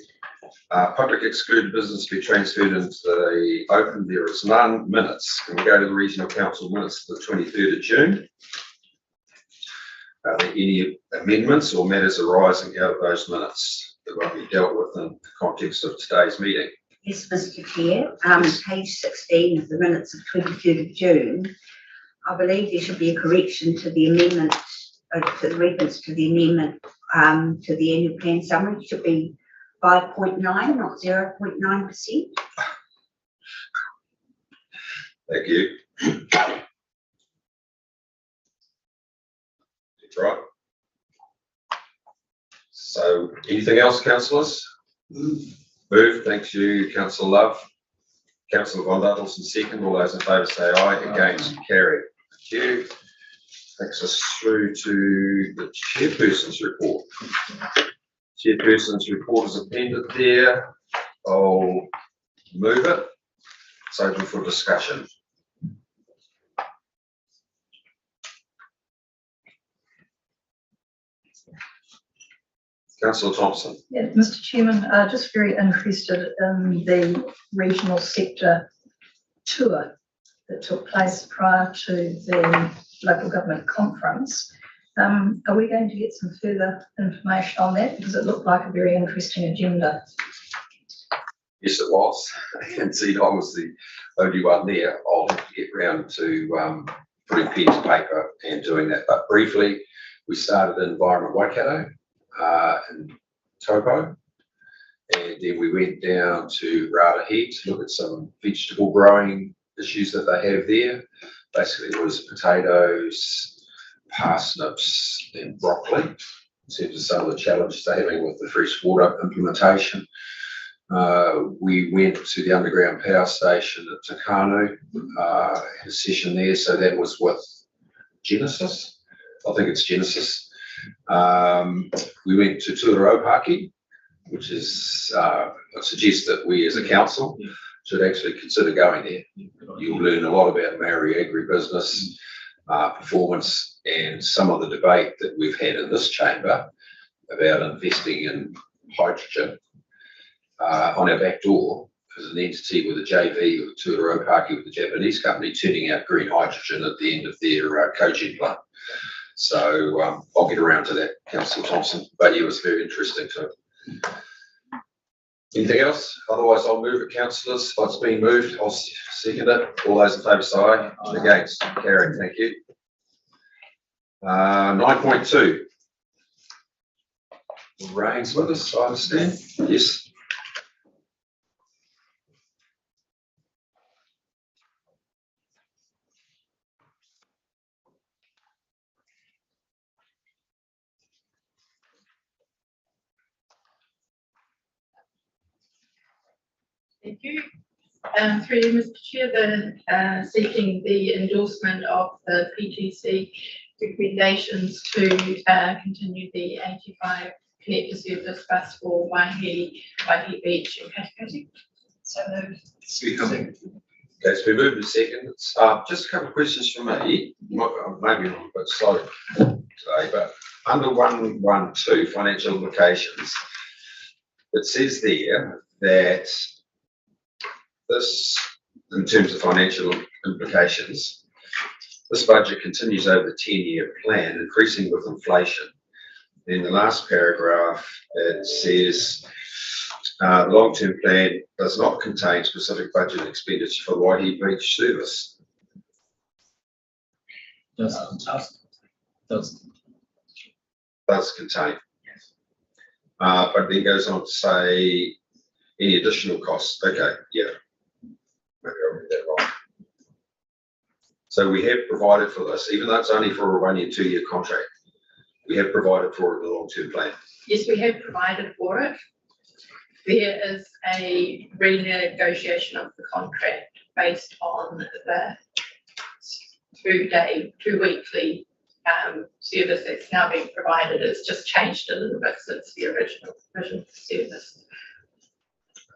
Public excluded business to be transferred into the open, there is none. Minutes, can we go to the Regional Council minutes for the 23rd of June? Are there any amendments or matters arising out of those minutes that will be dealt with in the context of today's meeting? Yes, Mr. Chair. Page 16 of the minutes of 23rd of June, I believe there should be a correction to the amendment, to the reference to the amendment to the annual plan summary. It should be 5.9, not 0.9%. Thank you. That's right. So, anything else, councillors? Move, thanks you, Councillor Love. Councillor Von Duddleson, second. All those in favour say aye. Against, carried. Thank you. Takes us through to the chairperson's report. Chairperson's report is appended there. I'll move it. It's open for discussion. Councillor Thompson. Yeah, Mr. Chairman, just very interested in the regional sector tour that took place prior to the local government conference. Are we going to get some further information on that? Because it looked like a very interesting agenda. Yes, it was. And see, I was the only one there. I'll have to get round to putting pen to paper and doing that. But briefly, we started in Environment Waikato in Taupo. And then we went down to Rarahi to look at some vegetable growing issues that they have there. Basically, it was potatoes, parsnips, and broccoli. In terms of some of the challenges they're having with the freshwater implementation. We went to the underground power station at Takanu, had a session there. So that was with Genesis. I think it's Genesis. We went to Tuaropaki, which is, I suggest that we as a council should actually consider going there. You'll learn a lot about Maori agribusiness, performance, and some of the debate that we've had in this chamber about investing in hydrogen on our back door as an entity with a JV with Tuaropaki with the Japanese company turning out green hydrogen at the end of their cogen plant. So I'll get around to that, Councillor Thompson, but yeah, it was very interesting too. Anything else? Otherwise, I'll move it, councillors. It's been moved. I'll second it. All those in favour say aye. Against? Carried. Thank you. 9.2. Rain's with us, I understand. Yes. Thank you. Through you, Mr. Chair, seeking the endorsement of the PTC recommendations to continue the 85 connector service bus for Waihi Beach and Katikati. So moved. Okay, it's been moved and seconded. Just a couple of questions from me. Maybe I'm a bit slow today, but under 112 financial implications, it says there that this, in terms of financial implications, this budget continues over the 10-year plan, increasing with inflation. In the last paragraph, it says the long-term plan does not contain specific budget expenditure for Waihi Beach service. Does contain. But then goes on to say any additional costs. Okay, yeah. Maybe I read that wrong. So we have provided for this, even though it's only for a 1 year, 2 year contract. We have provided for it in the long-term plan. Yes, we have provided for it. There is a renegotiation of the contract based on the 2 weekly service that's now being provided. It's just changed a little bit since the original provision service.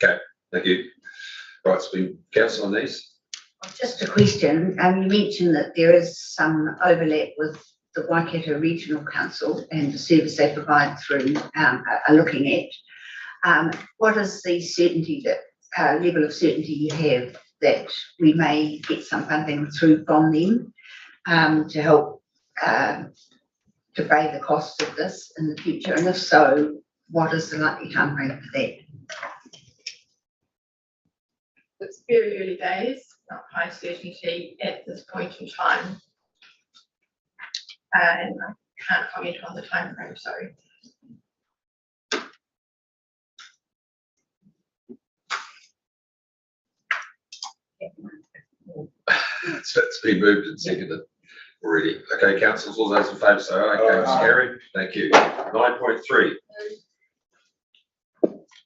Okay, thank you. Right, it's been council on these. Just a question. You mentioned that there is some overlap with the Waikato Regional Council and the service they provide through are looking at. What is the certainty that level of certainty you have that we may get some funding through from them to help defray the costs of this in the future? And if so, what is the likely timeframe for that? It's very early days, not high certainty at this point in time. And I can't comment on the timeframe, sorry. It's been moved and seconded already. Okay, councillors, all those in favour say aye. Okay, it's carried. Thank you. 9.3.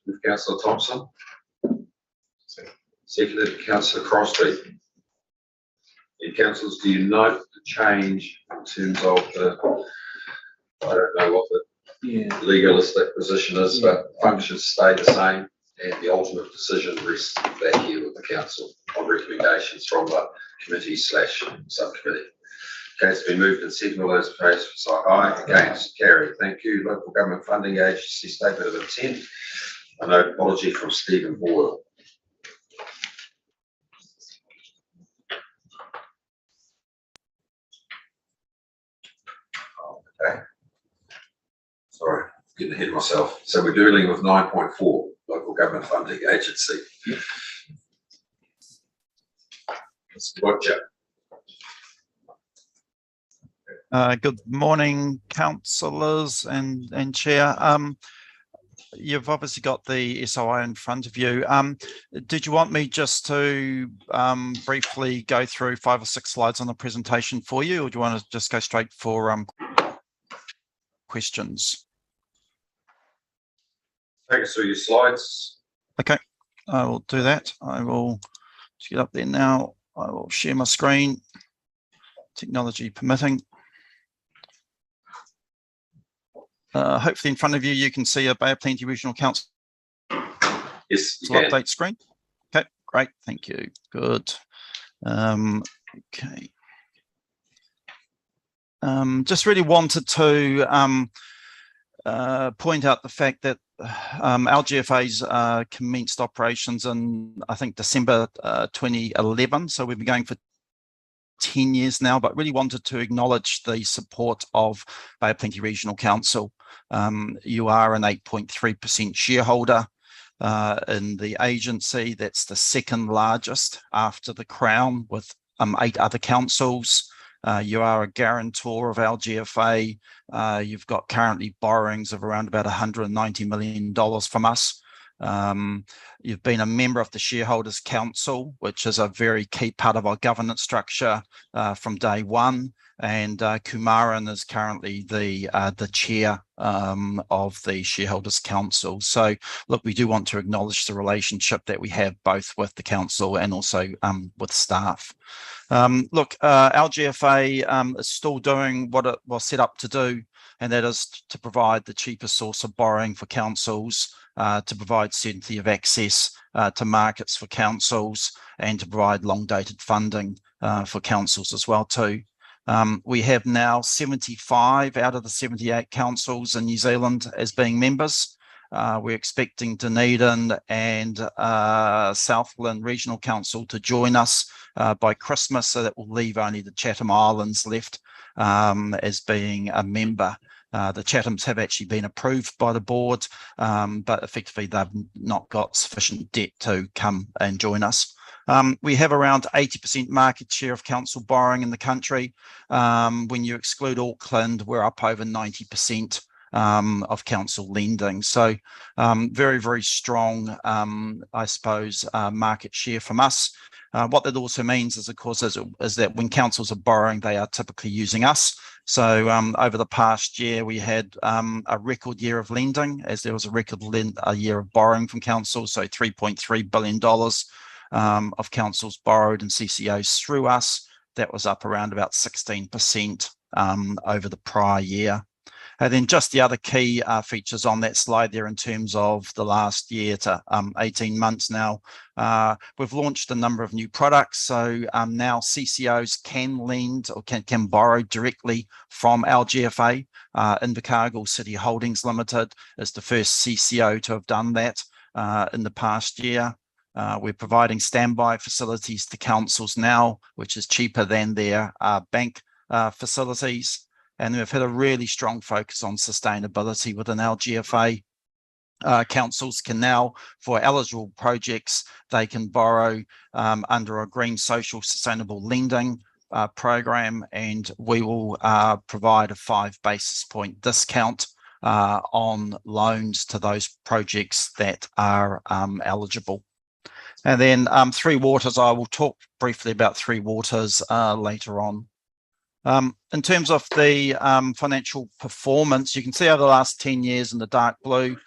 With Councillor Thompson. Seconded Councillor Crosby. And councillors, do you note the change in terms of the, I don't know what the legalistic position is, but functions stay the same and the ultimate decision rests back here with the council on recommendations from the committee/subcommittee. Okay, it's been moved and seconded. All those in favour say aye. Against, carried. Thank you. Local Government Funding Agency Statement of Intent. A note apology from Stephen Boyle. Okay. Sorry, getting ahead of myself. So we're dealing with 9.4, Local Government Funding Agency. Mr. Butcher. Good morning, councillors and chair. You've obviously got the SOI in front of you. Did you want me just to briefly go through 5 or 6 slides on the presentation for you, or do you want to just go straight for questions? Take us through your slides. Okay, I will do that. I will get up there now. I will share my screen, technology permitting. Hopefully in front of you, you can see a Bay of Plenty Regional Council Yes, you can. update screen. Okay, great, thank you. Good. Okay. Just really wanted to point out the fact that LGFA's commenced operations in, I think, December 2011. So we've been going for 10 years now, but really wanted to acknowledge the support of Bay of Plenty Regional Council. You are an 8.3% shareholder in the agency. That's the second largest after the Crown, with 8 other councils. You are a guarantor of LGFA. You've got currently borrowings of around about $190 million from us. You've been a member of the Shareholders Council, which is a very key part of our governance structure from day one. and Kumaran is currently the chair of the Shareholders Council. So look, we do want to acknowledge the relationship that we have both with the council and also with staff. Look, LGFA is still doing what it was set up to do, and that is to provide the cheapest source of borrowing for councils, to provide certainty of access to markets for councils, and to provide long-dated funding for councils as well too. We have now 75 out of the 78 councils in New Zealand as being members. We're expecting Dunedin and Southland Regional Council to join us by Christmas, so that will leave only the Chatham Islands left as being a member. The Chathams have actually been approved by the board, but effectively they've not got sufficient debt to come and join us. We have around 80% market share of council borrowing in the country. When you exclude Auckland, we're up over 90% of council lending. So very, very strong, I suppose, market share from us. What that also means is, of course, is that when councils are borrowing, they are typically using us. So over the past year, we had a record year of lending, as there was a record year of borrowing from councils. So $3.3 billion of councils borrowed in CCOs through us. That was up around about 16% over the prior year. And then just the other key features on that slide there in terms of the last year to 18 months now, we've launched a number of new products. So now CCOs can lend or can borrow directly from LGFA. Invercargill City Holdings Limited is the first CCO to have done that in the past year. We're providing standby facilities to councils now, which is cheaper than their bank facilities. And we've had a really strong focus on sustainability within LGFA. Councils can now, for eligible projects, they can borrow under a green social sustainable lending program, and we will provide a 5 basis point discount on loans to those projects that are eligible. And then Three Waters, I will talk briefly about Three Waters later on. In terms of the financial performance, you can see over the last 10 years in the dark blue,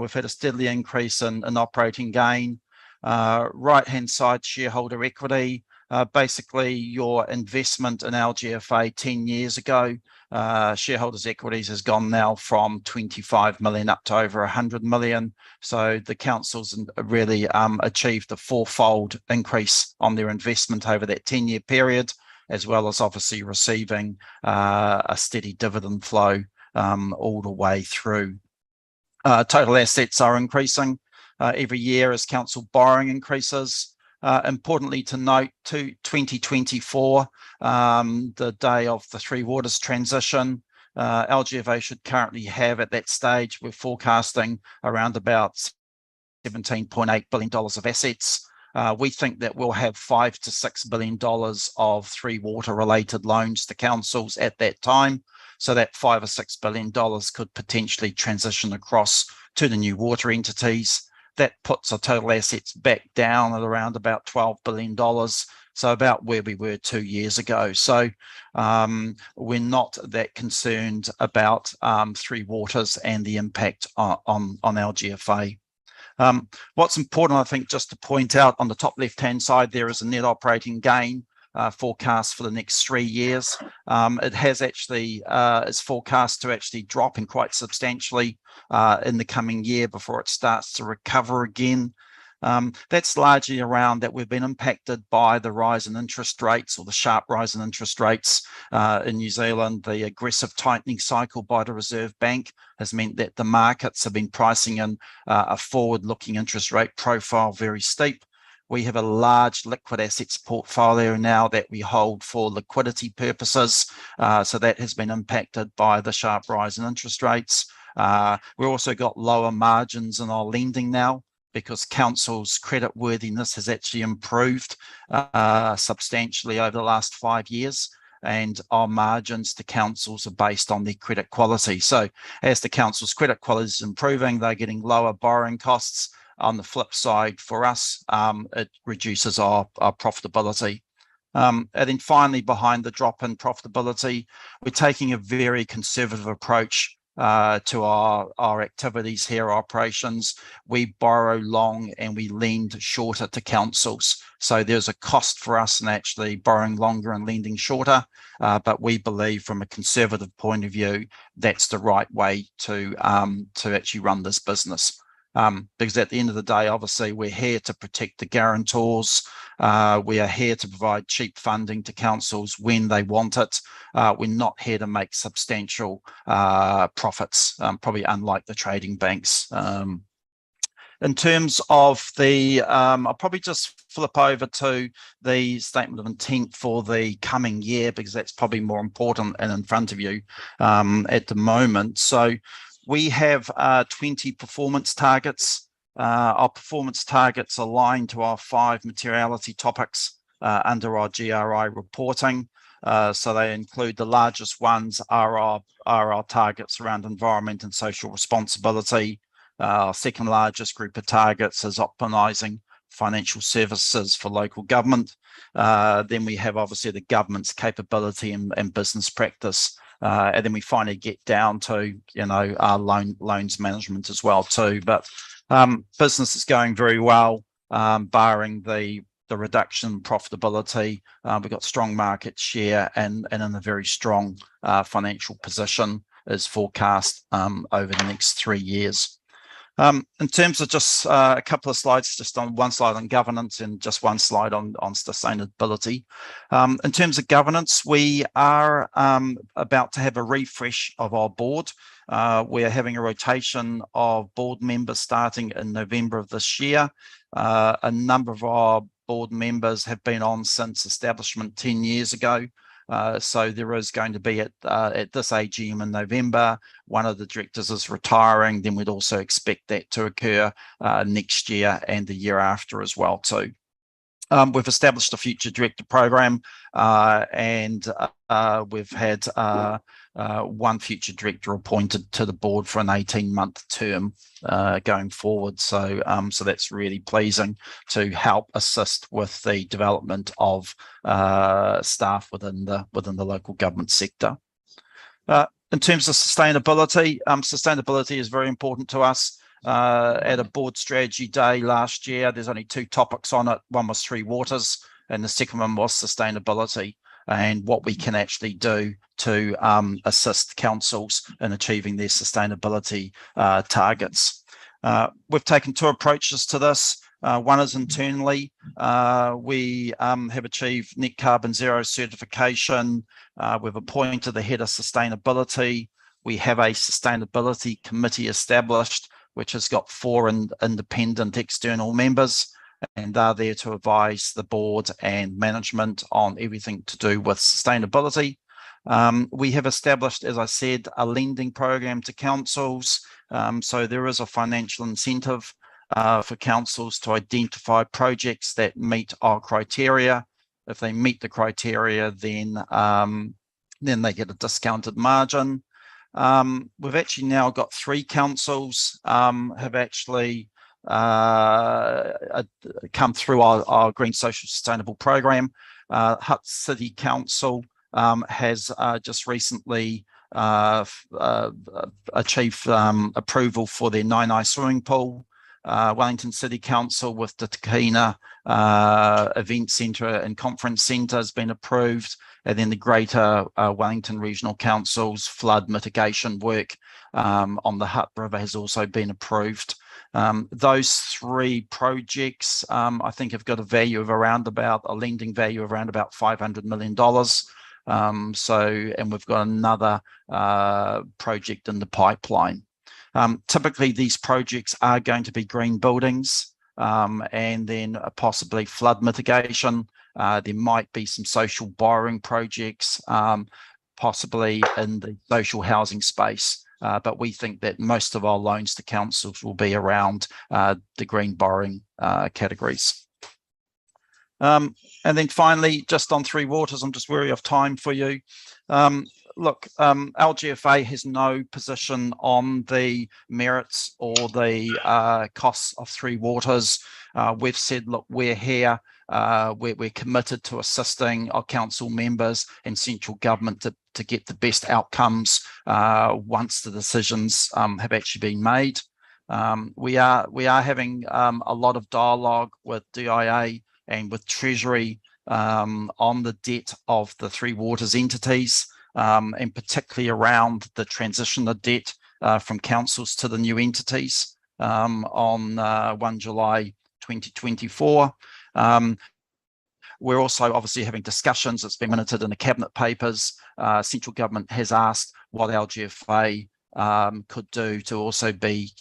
we've had a steady increase in operating gain. Right-hand side, shareholder equity. Basically, your investment in LGFA 10 years ago, shareholders' equities has gone now from 25 million up to over 100 million. So the councils really achieved a 4-fold increase on their investment over that 10-year period, as well as obviously receiving a steady dividend flow all the way through. Total assets are increasing every year as council borrowing increases. Importantly to note, 2024, the day of the Three Waters transition, LGFA should currently have at that stage, we're forecasting around about $17.8 billion of assets. We think that we'll have $5 to $6 billion of Three Water related loans to councils at that time. So that $5 or $6 billion could potentially transition across to the new water entities. That puts our total assets back down at around about $12 billion. So about where we were 2 years ago. So we're not that concerned about Three Waters and the impact on LGFA. What's important, I think, just to point out on the top left-hand side, there is a net operating gain forecast for the next 3 years. It has actually, is forecast to actually drop in quite substantially in the coming year before it starts to recover again. That's largely around that we've been impacted by the rise in interest rates, or the sharp rise in interest rates in New Zealand. The aggressive tightening cycle by the Reserve Bank has meant that the markets have been pricing in a forward-looking interest rate profile very steep. We have a large liquid assets portfolio now that we hold for liquidity purposes. So that has been impacted by the sharp rise in interest rates. We've also got lower margins in our lending now, because councils' credit worthiness has actually improved substantially over the last 5 years. And our margins to councils are based on their credit quality. So as the council's credit quality is improving, they're getting lower borrowing costs. On the flip side, for us, it reduces our profitability. And then finally, behind the drop in profitability, we're taking a very conservative approach to our activities here, operations. We borrow long and we lend shorter to councils. So there's a cost for us in actually borrowing longer and lending shorter, but we believe from a conservative point of view, that's the right way to actually run this business. Because at the end of the day, obviously, we're here to protect the guarantors. We are here to provide cheap funding to councils when they want it. We're not here to make substantial profits, probably unlike the trading banks. In terms of the, I'll probably just flip over to the statement of intent for the coming year, because that's probably more important and in front of you at the moment. So we have 20 performance targets. Our performance targets align to our 5 materiality topics under our GRI reporting. So they include the largest ones are our targets around environment and social responsibility. Our second largest group of targets is optimising financial services for local government. Then we have obviously the government's capability and business practice. And then we finally get down to, our loans management as well too. But business is going very well, barring the reduction in profitability. We've got strong market share and in a very strong financial position is forecast over the next 3 years. In terms of just a couple of slides, just on one slide on governance and just one slide on sustainability. In terms of governance, we are about to have a refresh of our board. We are having a rotation of board members starting in November of this year. A number of our board members have been on since establishment 10 years ago. So there is going to be at this AGM in November, one of the directors is retiring. Then we'd also expect that to occur next year and the year after as well too. We've established a future director program and we've had one future director appointed to the board for an 18-month term going forward. So that's really pleasing to help assist with the development of staff within the local government sector. In terms of sustainability, sustainability is very important to us. At a board strategy day last year, there's only 2 topics on it. One was 3 waters and the second one was sustainability and what we can actually do to assist councils in achieving their sustainability targets. We've taken 2 approaches to this. One is internally. We have achieved net carbon zero certification. We've appointed the head of sustainability. We have a sustainability committee established, which has got 4 independent external members, and they're there to advise the board and management on everything to do with sustainability. We have established, as I said, a lending program to councils. So there is a financial incentive for councils to identify projects that meet our criteria. If they meet the criteria, then they get a discounted margin. We've actually now got 3 councils have actually come through our Green Social Sustainable program. Hutt City Council has just recently achieved approval for their Nainai swimming pool. Wellington City Council with the Takina Event Centre and Conference Centre has been approved. And then the Greater Wellington Regional Council's flood mitigation work on the Hutt River has also been approved. Those 3 projects, I think, have got a value of a lending value of around about $500 million. And we've got another project in the pipeline. Typically, these projects are going to be green buildings and then possibly flood mitigation. There might be some social borrowing projects, possibly in the social housing space. But we think that most of our loans to councils will be around the green borrowing categories. And then finally, just on 3 waters, I'm just wary of time for you. Look, LGFA has no position on the merits or the costs of 3 waters. We've said, look, we're here we're committed to assisting our council members and central government to get the best outcomes once the decisions have actually been made. We are having a lot of dialogue with DIA and with Treasury on the debt of the Three Waters entities, and particularly around the transition of debt from councils to the new entities on 1 July 2024. We're also obviously having discussions. It's been minuted in the cabinet papers. Central government has asked what LGFA could do to also be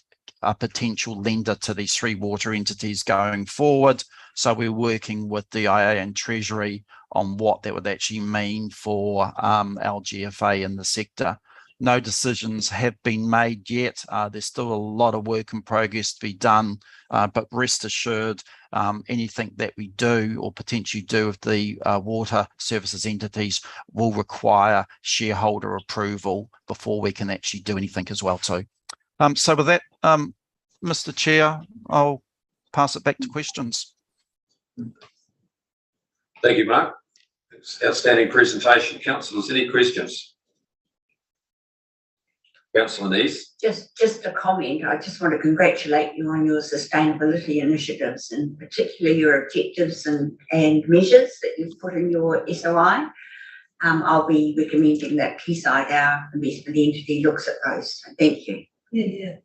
a potential lender to these three water entities going forward. So we're working with DIA and Treasury on what that would actually mean for LGFA in the sector. No decisions have been made yet. There's still a lot of work in progress to be done, but rest assured, anything that we do or potentially do with the water services entities will require shareholder approval before we can actually do anything as well too. So with that, Mr. Chair, I'll pass it back to questions. Thank you, Mark. Outstanding presentation. Councillors, any questions? Councillor Neese. Just a comment. I just want to congratulate you on your sustainability initiatives, and particularly your objectives and measures that you've put in your SOI. I'll be recommending that Keystone, our investment entity, looks at those. So thank you. Yeah.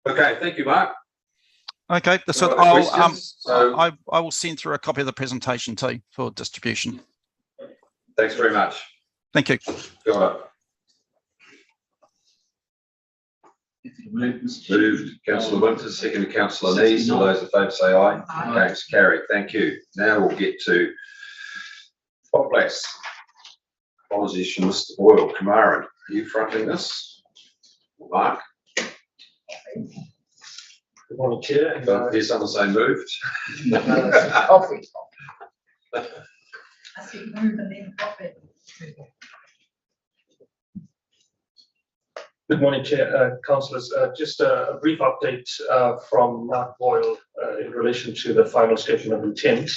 Okay, thank you, Mark. Okay, so I will send through a copy of the presentation too for distribution. Thanks very much. Thank you. Got it. Moved. Councillor Winters, second to Councillor Neese. All those in favour say aye. Okay, it's carried. Thank you. Now we'll get to Poplas. Apologies from Mr. Boyle. Kamaran, are you fronting this? Mark? Good morning, Chair. Don't hear someone say moved. I see move and then profit. Good morning, Chair, Councillors. Just a brief update from Mark Boyle in relation to the final statement of intent.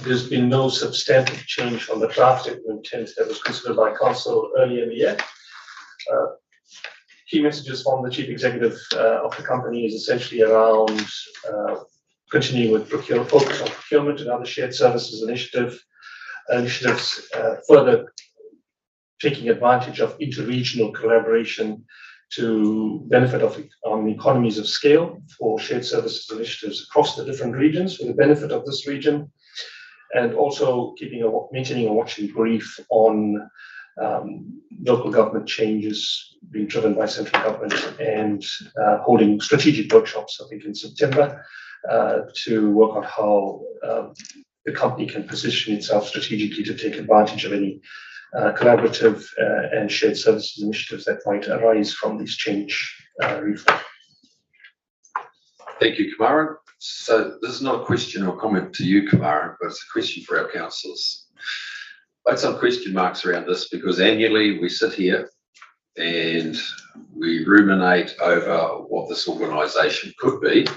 There's been no substantive change from the draft statement of intent that was considered by Council earlier in the year. Key messages from the Chief Executive of the company is essentially around continuing with focus on procurement and other shared services initiatives, further taking advantage of interregional collaboration to benefit on the economies of scale for shared services initiatives across the different regions for the benefit of this region, and also maintaining a watching brief on local government changes being driven by central government, and holding strategic workshops, I think in September, to work out how the company can position itself strategically to take advantage of any collaborative and shared services initiatives that might arise from this change reform. Thank you, Kamaran. So this is not a question or comment to you, Kamaran, but it's a question for our councillors. I had some question marks around this because annually we sit here and we ruminate over what this organisation could be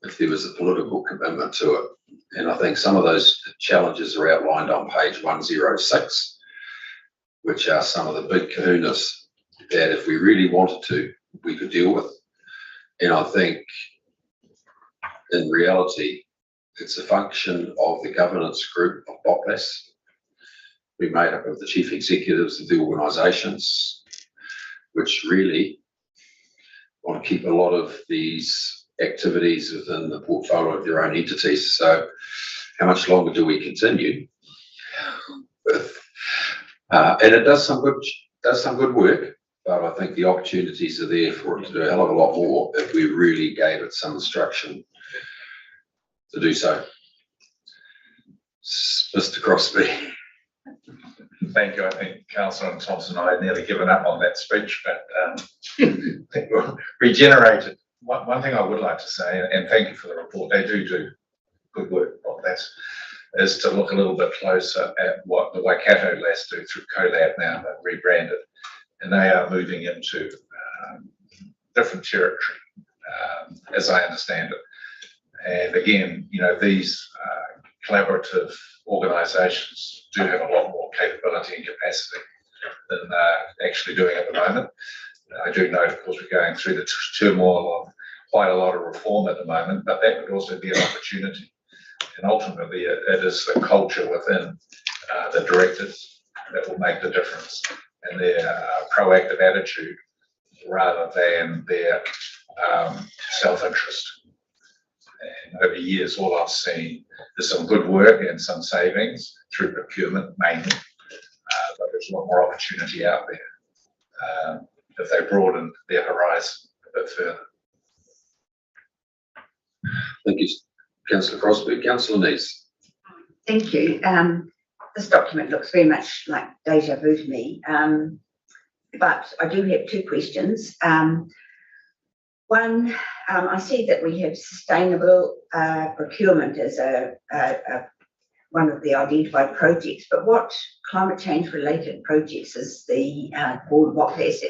if there was a political commitment to it. And I think some of those challenges are outlined on page 106, which are some of the big kahunas that if we really wanted to, we could deal with. And I think in reality, it's a function of the governance group of Poplas. We made up of the chief executives of the organisations, which really want to keep a lot of these activities within the portfolio of their own entities. So how much longer do we continue with? And it does some good work, but I think the opportunities are there for it to do a hell of a lot more if we really gave it some instruction to do so. Mr. Crosby. Thank you. I think Councillor Thompson and I had nearly given up on that speech, but I think we'll regenerate it. One thing I would like to say, and thank you for the report, they do good work on this, is to look a little bit closer at what the Waikato lads do through CoLab now. They've rebranded, and they are moving into different territory, as I understand it. And again, these collaborative organisations do have a lot more capability and capacity than actually doing at the moment. I do note, of course, we're going through the turmoil of quite a lot of reform at the moment, but that would also be an opportunity. And ultimately, it is the culture within the directors that will make the difference, and their proactive attitude rather than their self-interest. And over years, all I've seen is some good work and some savings through procurement mainly, but there's a lot more opportunity out there if they broaden their horizon a bit further. Thank you, Councillor Crosby. Councillor Neese. Thank you. This document looks very much like deja vu to me, but I do have two questions. One, I see that we have sustainable procurement as one of the identified projects, but what climate change related projects is the board of Wetlands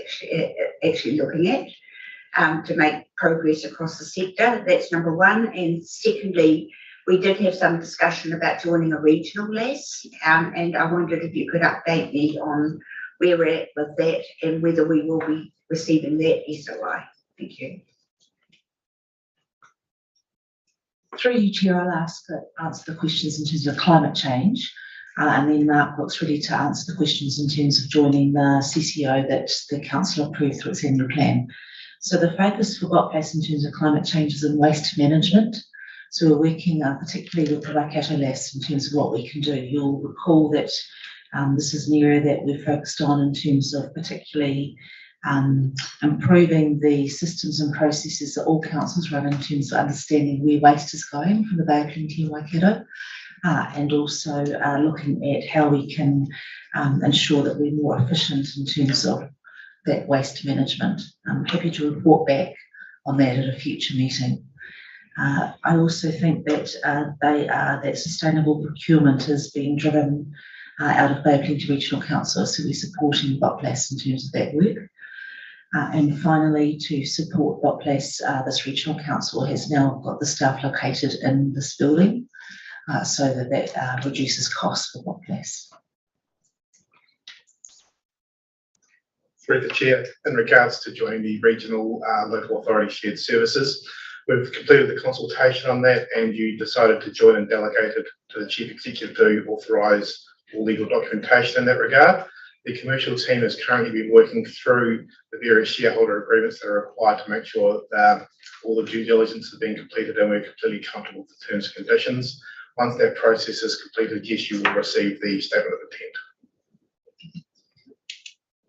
actually looking at to make progress across the sector? That's number one. And secondly, we did have some discussion about joining a regional LAS, and I wondered if you could update me on where we're at with that and whether we will be receiving that SOI. Thank you. Through you, Chair, I'll answer the questions in terms of climate change, and then Mark looks ready to answer the questions in terms of joining the CCO that the council approved through its annual plan. So the focus for Wetlands in terms of climate change is in waste management. So we're working particularly with the Waikato LAS in terms of what we can do. You'll recall that this is an area that we're focused on in terms of particularly improving the systems and processes that all councils run in terms of understanding where waste is going from the Bay of Plenty and Waikato, and also looking at how we can ensure that we're more efficient in terms of that waste management. I'm happy to report back on that at a future meeting. I also think that that sustainable procurement is being driven out of Bay of Plenty Regional Council, so we're supporting Wetlands in terms of that work. And finally, to support Wetlands, this regional council has now got the staff located in this building, so that reduces costs for Wetlands. Through the chair, in regards to joining the regional local authority shared services, we've completed the consultation on that, and you decided to join and delegated to the chief executive to authorise all legal documentation in that regard. The commercial team has currently been working through the various shareholder agreements that are required to make sure that all the due diligence has been completed and we're completely comfortable with the terms and conditions. Once that process is completed, yes, you will receive the statement of intent.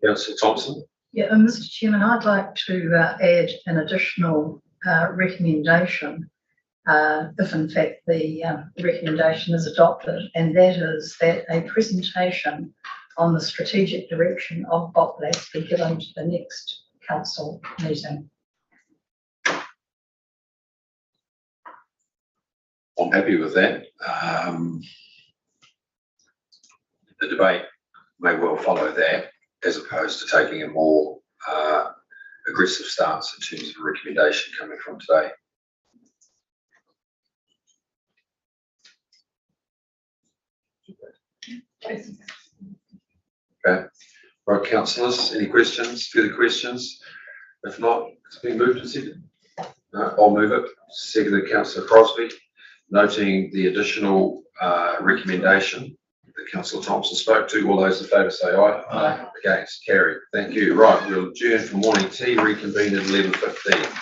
Councillor Thompson. Yeah, Mr. Chairman, I'd like to add an additional recommendation if in fact the recommendation is adopted, and that is that a presentation on the strategic direction of Wetlands be given to the next council meeting. I'm happy with that. The debate may well follow that, as opposed to taking a more aggressive stance in terms of a recommendation coming from today. Okay. Right, councillors, any questions, further questions? If not, it's been moved and seconded. No, I'll move it. Seconded Councillor Crosby, noting the additional recommendation that Councillor Thompson spoke to. All those in favour say aye. Aye. Against, carried. Thank you. Right, we'll adjourn for morning tea, reconvene at 11:15.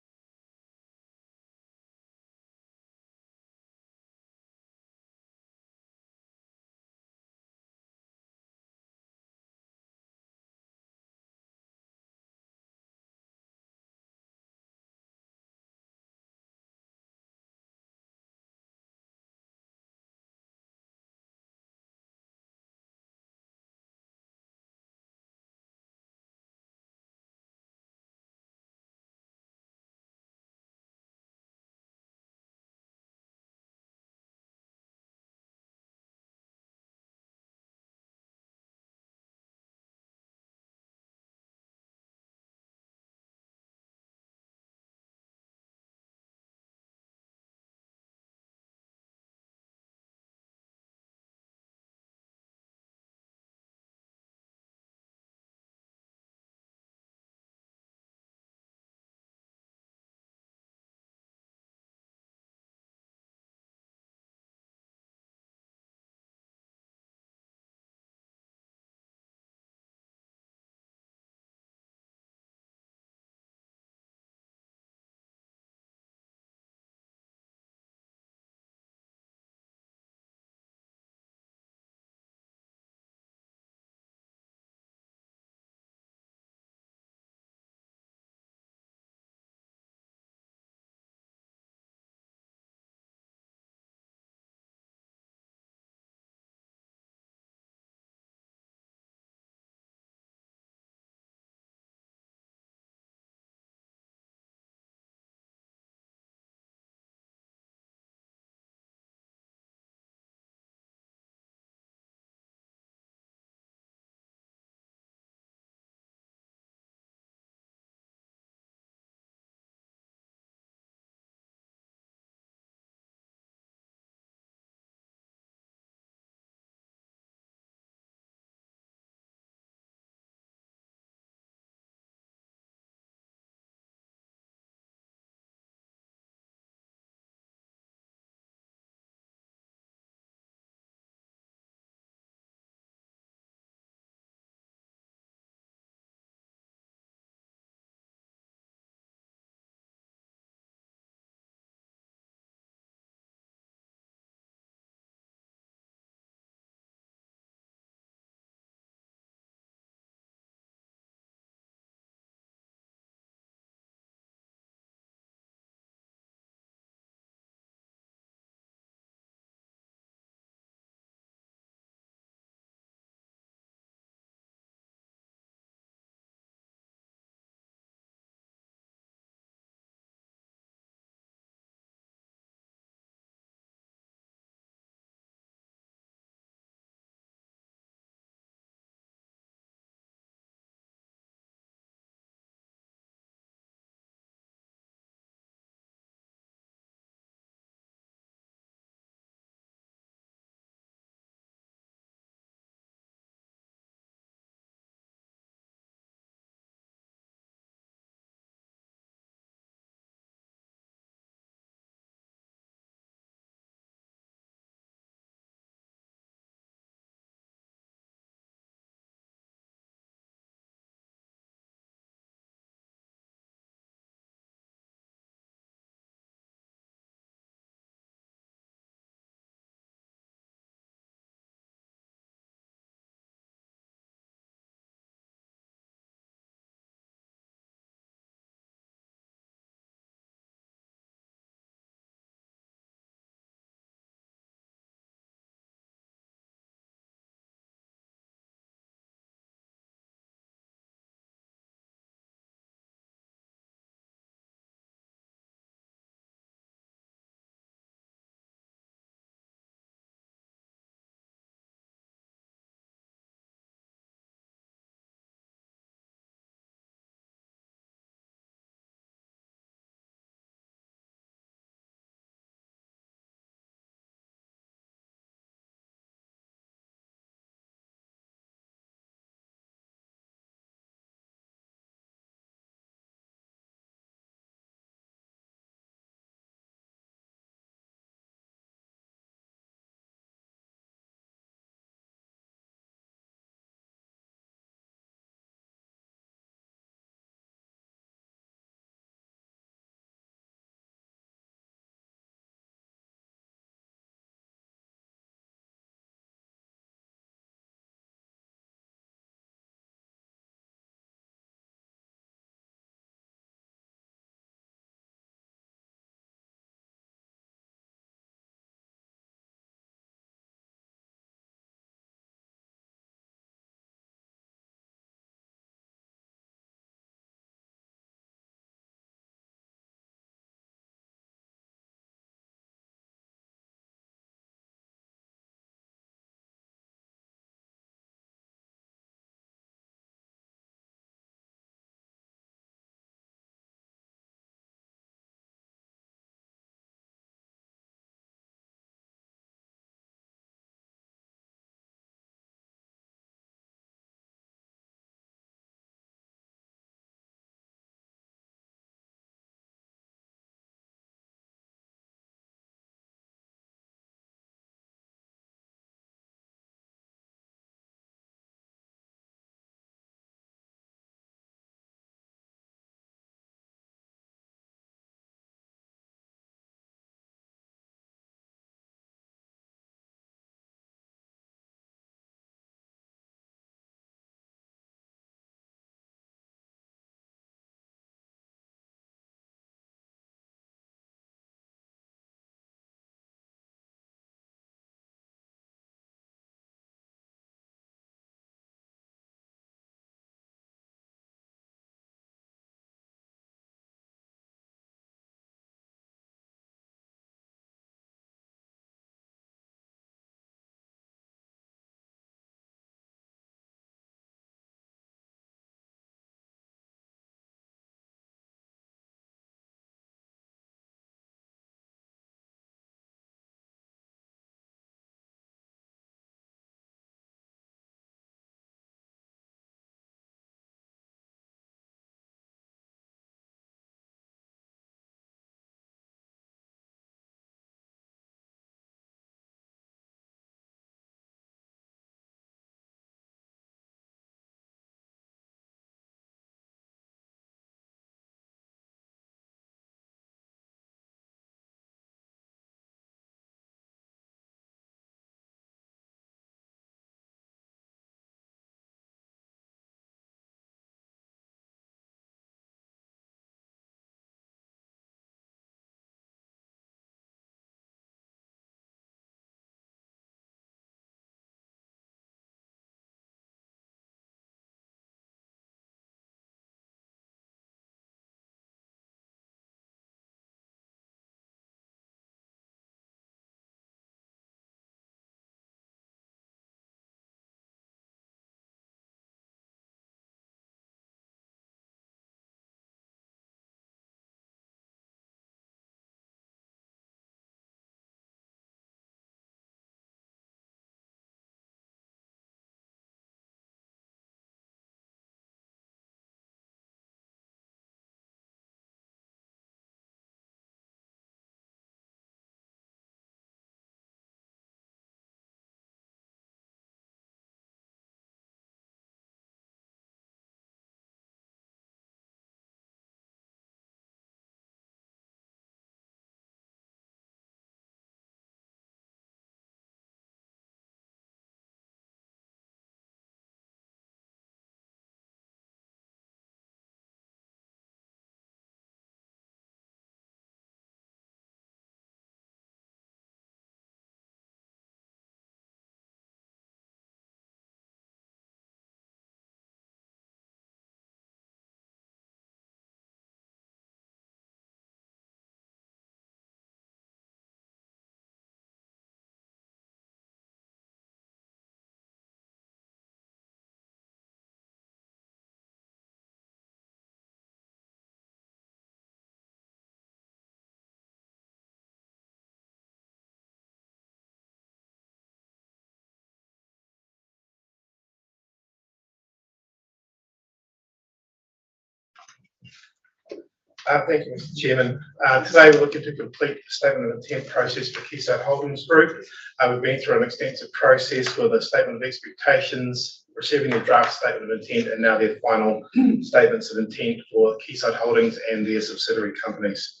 Thank you, Mr. Chairman. Today we're looking to complete the statement of intent process for Keystone Holdings Group. We've been through an extensive process with a statement of expectations, receiving the draft statement of intent, and now their final statements of intent for Keystone Holdings and their subsidiary companies.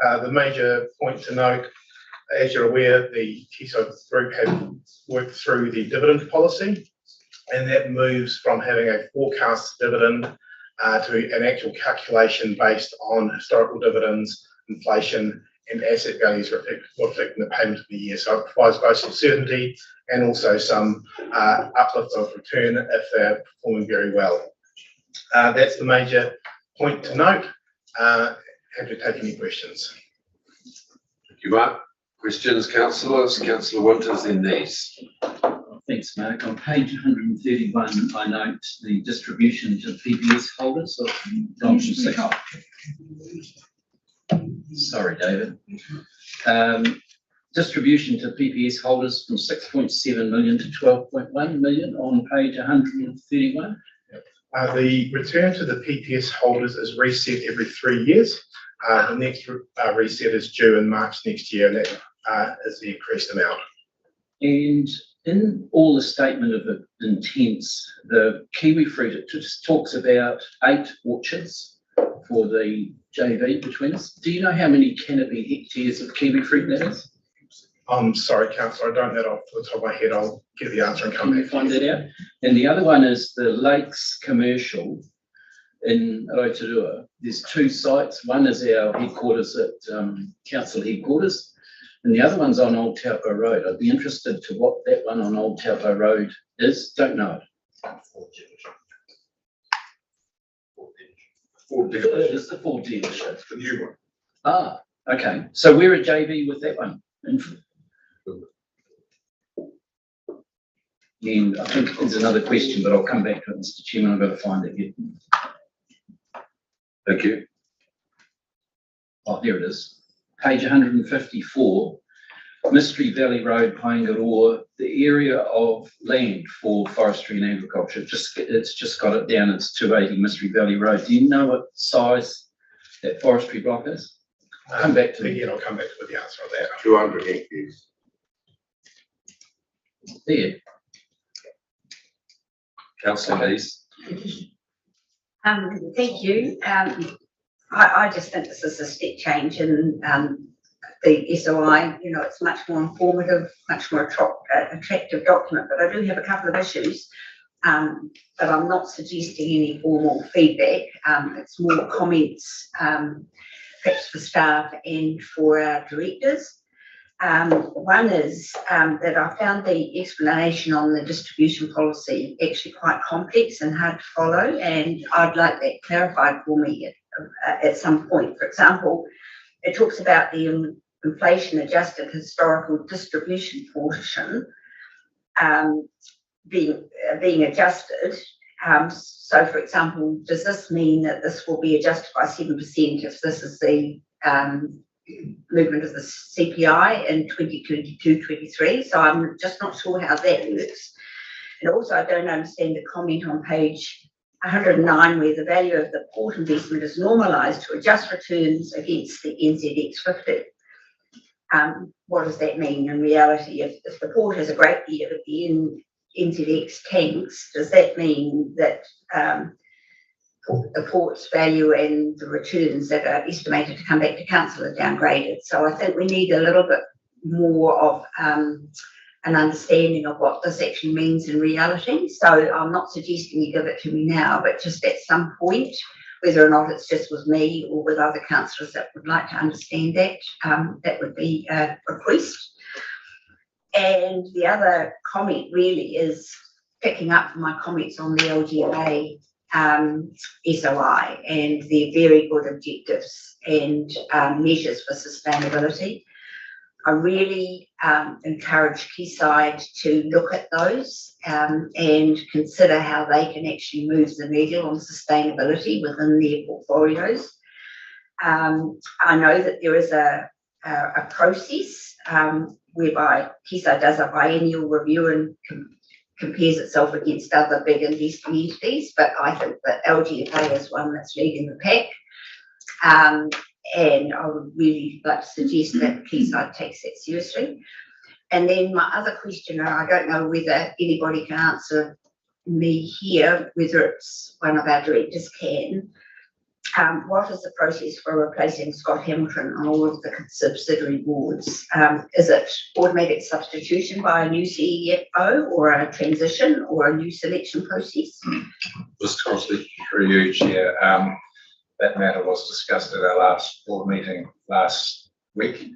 The major point to note, as you're aware, the Keystone Group have worked through the dividend policy, and that moves from having a forecast dividend to an actual calculation based on historical dividends, inflation, and asset values reflecting the payment of the year. So it provides both some certainty and also some uplift of return if they're performing very well. That's the major point to note. Happy to take any questions. Thank you, Mark. Questions, councillors? Councillor Winters, then these. Thanks, Mark. On page 131, I note the distribution to PPS holders of Sorry, David. Distribution to PPS holders from 6.7 million to 12.1 million on page 131. The return to the PPS holders is reset every 3 years. The next reset is due in March next year, and that is the increased amount. And in all the statement of intents, the kiwi fruit, it just talks about 8 orchards for the JV between us. Do you know how many canopy hectares of kiwi fruit that is? I'm sorry, councillor, I don't know that off the top of my head. I'll get the answer and come back. Find that out. And the other one is the Lakes Commercial in Rotorua. There's 2 sites. One is our headquarters at council headquarters, and the other one's on Old Taupo Road. I'd be interested to what that one on Old Taupo Road is. Don't know it. It is the Ford dealership. It's the new one. Ah, okay. So we're a JV with that one. And I think there's another question, but I'll come back to it, Mr. Chairman. I've got to find it here. Thank you. Oh, there it is. Page 154, Mystery Valley Road, Paengaroa, the area of land for forestry and agriculture. It's just got it down. It's 280 Mystery Valley Road. Do you know what size that forestry block is? Come back to Again, I'll come back with the answer on that. 200 hectares. There. Councillor Lees. Thank you. I just think this is a step change in the SOI. You know, it's much more informative, much more attractive document, but I do have a couple of issues. But I'm not suggesting any formal feedback. It's more comments, perhaps for staff and for our directors. One is that I found the explanation on the distribution policy actually quite complex and hard to follow, and I'd like that clarified for me at some point. For example, it talks about the inflation adjusted historical distribution portion being adjusted. So, for example, does this mean that this will be adjusted by 7% if this is the movement of the CPI in 2022-23? So I'm just not sure how that works. And also, I don't understand the comment on page 109 where the value of the port investment is normalised to adjust returns against the NZX 50. What does that mean in reality? If the port has a great deal of the NZX tanks, does that mean that the port's value and the returns that are estimated to come back to council are downgraded? So I think we need a little bit more of an understanding of what this actually means in reality. So I'm not suggesting you give it to me now, but just at some point, whether or not it's just with me or with other councillors that would like to understand that, that would be a request. And the other comment really is picking up from my comments on the LGMA SOI and their very good objectives and measures for sustainability. I really encourage Quayside to look at those and consider how they can actually move the needle on sustainability within their portfolios. I know that there is a process whereby Keystone does a biennial review and compares itself against other big investing entities, but I think that LGFA is one that's leading the pack. And I would really like to suggest that Keystone takes that seriously. And then my other question, and I don't know whether anybody can answer me here, whether it's one of our directors can. What is the process for replacing Scott Hamilton on all of the subsidiary boards? Is it automatic substitution by a new CEO, or a transition, or a new selection process? Mr. Crosby. Through you, Chair. That matter was discussed at our last board meeting last week,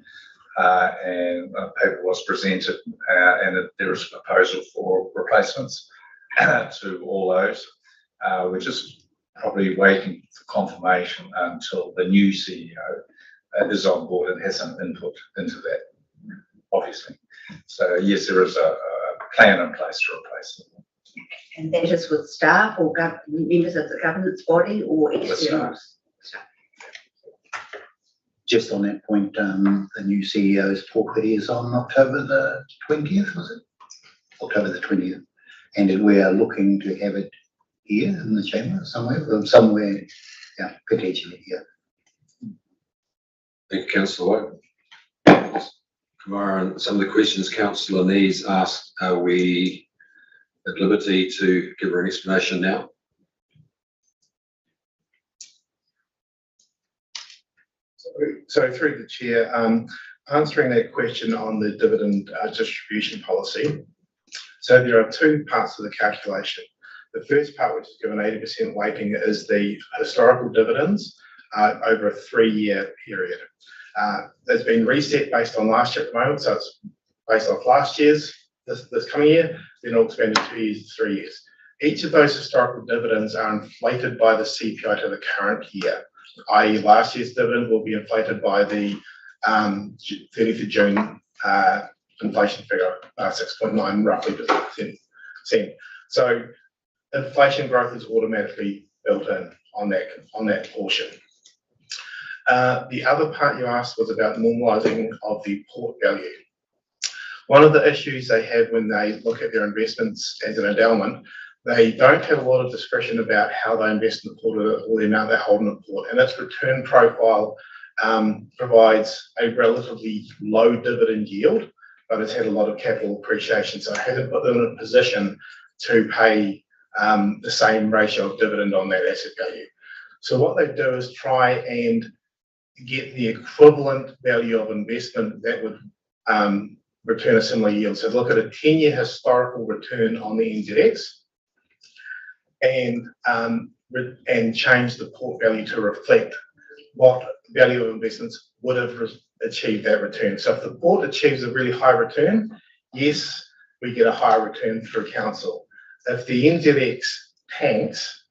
and a paper was presented, and there is a proposal for replacements to all those. We're just probably waiting for confirmation until the new CEO is on board and has some input into that, obviously. So yes, there is a plan in place to replace them. And that is with staff or members of the governance body or externals? Just on that point, the new CEO's forfeit is on October the 20th, was it? October the 20th. And we are looking to have it here in the chamber somewhere, yeah, potentially here. Thank you, Councillor White. Kamara, some of the questions Councillor Nees asked, are we at liberty to give her an explanation now? So through the chair, answering that question on the dividend distribution policy. So there are two parts of the calculation. The first part, which is given 80% weighting, is the historical dividends over a 3-year period. It's been reset based on last year at the moment, so it's based off last year's, this coming year, then it'll expand to 2 years to 3 years. Each of those historical dividends are inflated by the CPI to the current year, i.e. last year's dividend will be inflated by the 30th of June inflation figure, 6.9 roughly percent. So inflation growth is automatically built in on that portion. The other part you asked was about normalising of the port value. One of the issues they have when they look at their investments as an endowment, they don't have a lot of discretion about how they invest in the port or the amount they hold in the port, and its return profile provides a relatively low dividend yield, but it's had a lot of capital appreciation, so it hasn't put them in a position to pay the same ratio of dividend on that asset value. So what they do is try and get the equivalent value of investment that would return a similar yield. So look at a 10-year historical return on the NZX and change the port value to reflect what value of investments would have achieved that return. So if the port achieves a really high return, yes, we get a higher return through council. If the NZX tanks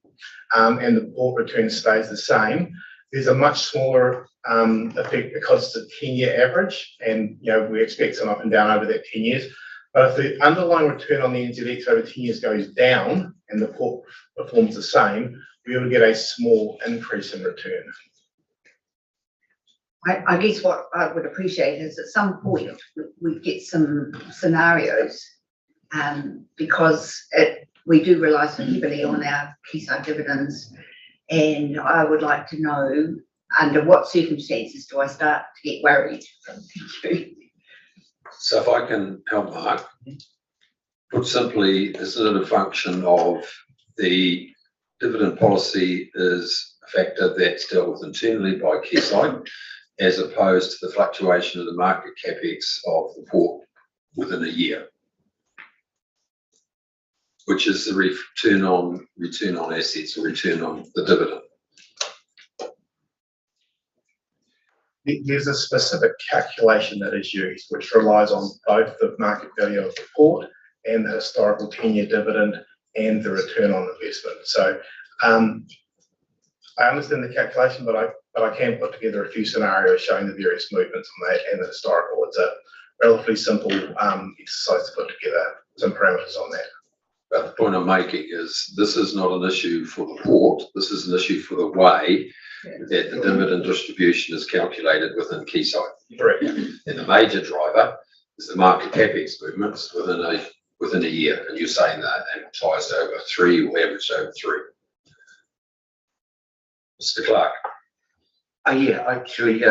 and the port return stays the same, there's a much smaller effect because it's a 10-year average, and we expect some up and down over that 10 years. But if the underlying return on the NZX over 10 years goes down and the port performs the same, we will get a small increase in return. I guess what I would appreciate is at some point we get some scenarios because we do rely so heavily on our Keystone dividends, and I would like to know under what circumstances do I start to get worried. Thank you. So if I can help Mark, put simply, isn't it a function of the dividend policy is a factor that's dealt with internally by Keystone, as opposed to the fluctuation of the market capex of the port within a year, which is the return on assets or return on the dividend. There's a specific calculation that is used, which relies on both the market value of the port and the historical 10-year dividend and the return on investment. So I understand the calculation, but I can put together a few scenarios showing the various movements on that and the historical. It's a relatively simple exercise to put together some parameters on that. But the point I'm making is this is not an issue for the port. This is an issue for the way that the dividend distribution is calculated within Keystone. Correct. And the major driver is the market capex movements within a year. And you're saying that amortized over 3 or averaged over 3. Mr. Clark. Yeah, actually,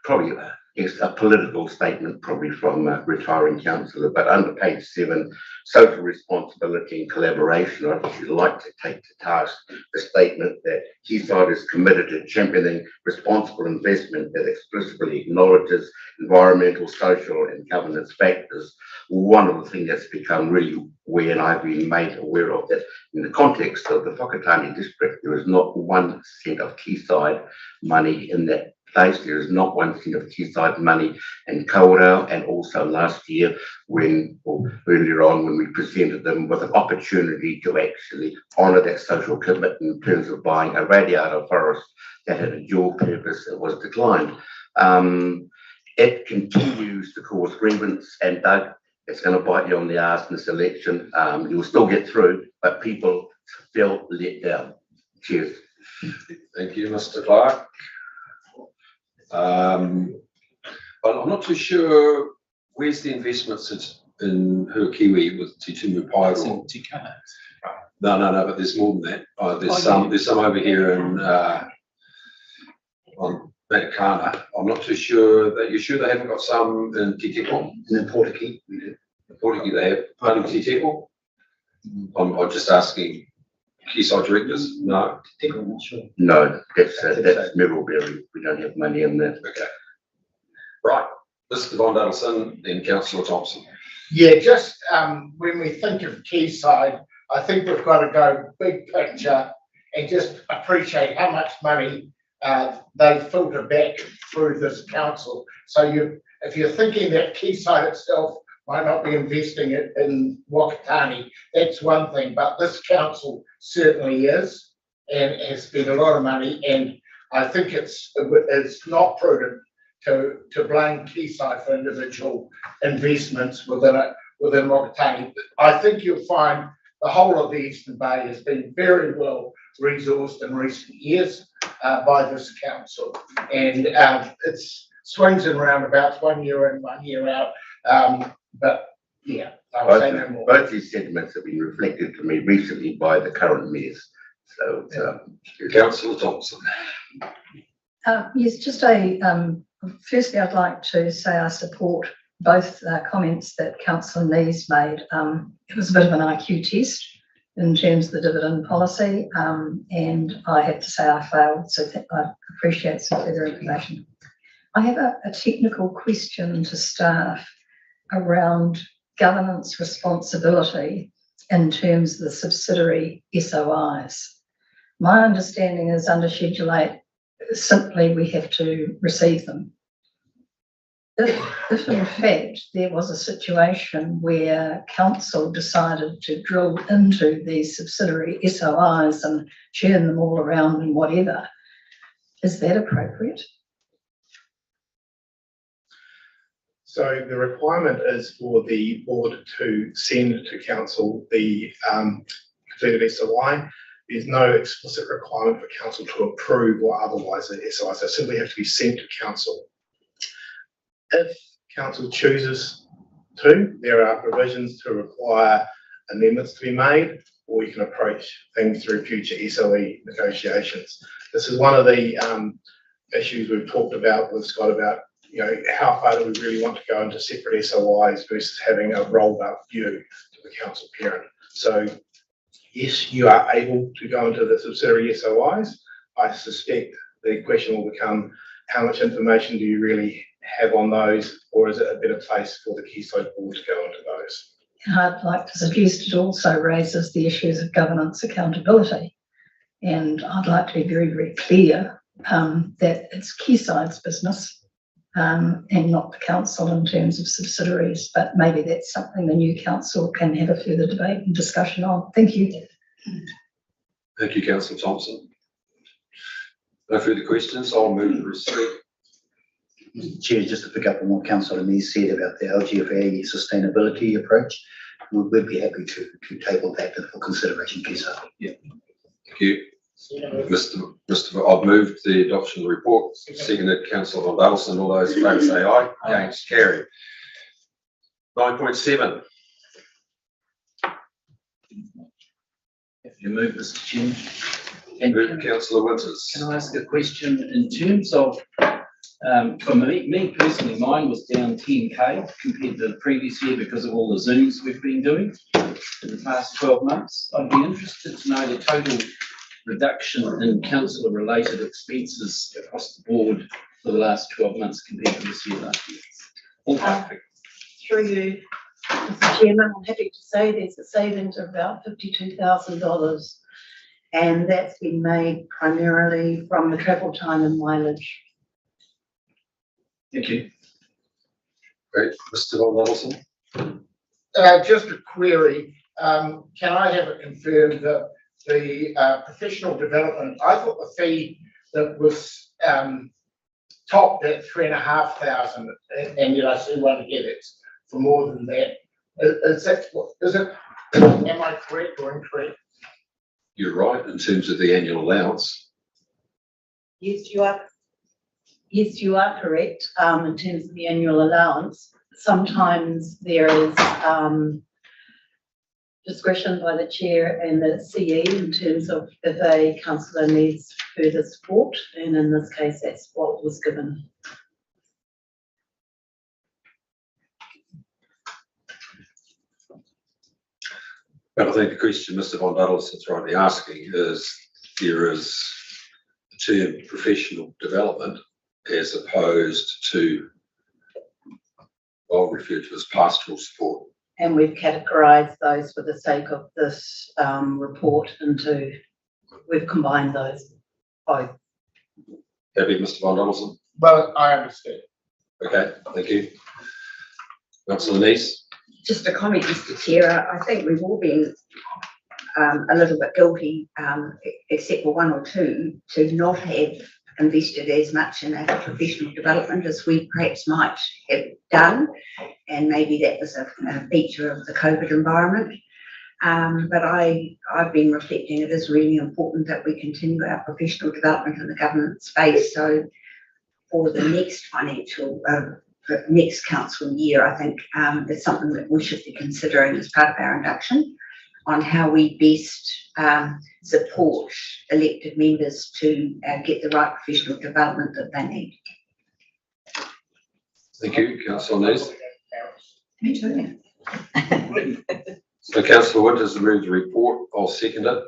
probably yes, a political statement, probably from a retiring councillor, but under page 7, social responsibility and collaboration, I'd actually like to take to task the statement that Keystone is committed to championing responsible investment that explicitly acknowledges environmental, social and governance factors. One of the things that's become really aware, and I've been made aware of, that in the context of the Whakatane district, there is not 1 cent of Keystone money in that place. There is not 1 cent of Keystone money in Kaurau, and also last year earlier on when we presented them with an opportunity to actually honour that social commitment in terms of buying a radiata forest that had a dual purpose, it was declined. It continues to cause grievance, and Doug, it's going to bite you on the arse in this election. You'll still get through, but people feel let down. Cheers. Thank you, Mr. Clark. But I'm not too sure where's the investments in Huakiwi with Te Tumu Pairo. No, but there's more than that. There's some over here in on Matakana. I'm not too sure that you're sure they haven't got some in Te Teko? In Portuguese, we do. In Portuguese they have one in Te Teko? I'm just asking Keystone directors. No. I'm not sure. No, that's Middlebury. We don't have money in that. Okay. Right. Mr. Von Dadelson, then Councillor Thompson. Yeah, just when we think of Quayside, I think we've got to go big picture and just appreciate how much money they filter back through this council. So if you're thinking that Quayside itself might not be investing it in Whakatane, that's one thing, but this council certainly is and has spent a lot of money, and I think it's not prudent to blame Quayside for individual investments within Whakatane. I think you'll find the whole of the Eastern Bay has been very well resourced in recent years by this council, and it's swings and roundabouts, 1 year in, 1 year out. But yeah, I'll say no more. Both these sentiments have been reflected to me recently by the current mayors. So, Councillor Thompson. Yes, just firstly, I'd like to say I support both comments that Councillor Nees made. It was a bit of an IQ test in terms of the dividend policy, and I have to say I failed, so I appreciate some further information. I have a technical question to staff around governance responsibility in terms of the subsidiary SOIs. My understanding is under Schedule 8, simply we have to receive them. If in fact there was a situation where council decided to drill into these subsidiary SOIs and churn them all around and whatever, is that appropriate? So the requirement is for the board to send to council the completed SOI. There's no explicit requirement for council to approve or otherwise the SOI. So simply have to be sent to council. If council chooses to, there are provisions to require amendments to be made, or you can approach things through future SOE negotiations. This is one of the issues we've talked about with Scott about, how far do we really want to go into separate SOIs versus having a rolled up view to the council parent. So yes, you are able to go into the subsidiary SOIs. I suspect the question will become, how much information do you really have on those, or is it a better place for the Keystone board to go into those? I'd like to suggest it also raises the issues of governance accountability. And I'd like to be very, very clear that it's Keyside's business and not the council in terms of subsidiaries, but maybe that's something the new council can have a further debate and discussion on. Thank you. Thank you, Councillor Thompson. No further questions. I'll move to receipt. Mr. Chair, just to pick up on what Councillor Nees said about the LGFA sustainability approach, we'd be happy to table that for consideration, Keystone. Yeah. Thank you. I've moved the adoption of the report. Seconded, Councillor Von Dadelson. All those in favour say aye. Against, carried. 9.7. If you move, Mr. Chairman. Councillor Winters. Can I ask a question in terms of, for me personally, mine was down 10K compared to the previous year because of all the Zooms we've been doing in the past 12 months. I'd be interested to know the total reduction in councillor related expenses across the board for the last 12 months compared to this year last year. Through you, Mr. Chairman, I'm happy to say there's a savings of about $52,000. And that's been made primarily from the travel time and mileage. Thank you. Great. Mr. Von Donaldson. Just a query. Can I have it confirmed that the professional development, I thought the fee that was topped at 3,500, and yet I see one here that's for more than that. Is that what is it? Am I correct or incorrect? You're right in terms of the annual allowance. Yes, you are. Yes, you are correct. In terms of the annual allowance, sometimes there is discretion by the chair and the CE in terms of if a councillor needs further support, and in this case, that's what was given. But I think the question Mr. Von Donaldson's rightly asking is there is the term professional development as opposed to, well, referred to as pastoral support. And we've categorised those for the sake of this report into, we've combined those both. Happy, Mr. Von Donaldson? Well, I understand. Okay, thank you. Councillor Neese? Just a comment, Mr. Chair. I think we've all been a little bit guilty, except for one or two, to not have invested as much in our professional development as we perhaps might have done, and maybe that was a feature of the COVID environment. But I've been reflecting it is really important that we continue our professional development in the government space. So for the next the next council year, I think it's something that we should be considering as part of our induction on how we best support elected members to get the right professional development that they need. Thank you, Councillor Neese. Me too. So Councillor Winters has moved the report. I'll second it.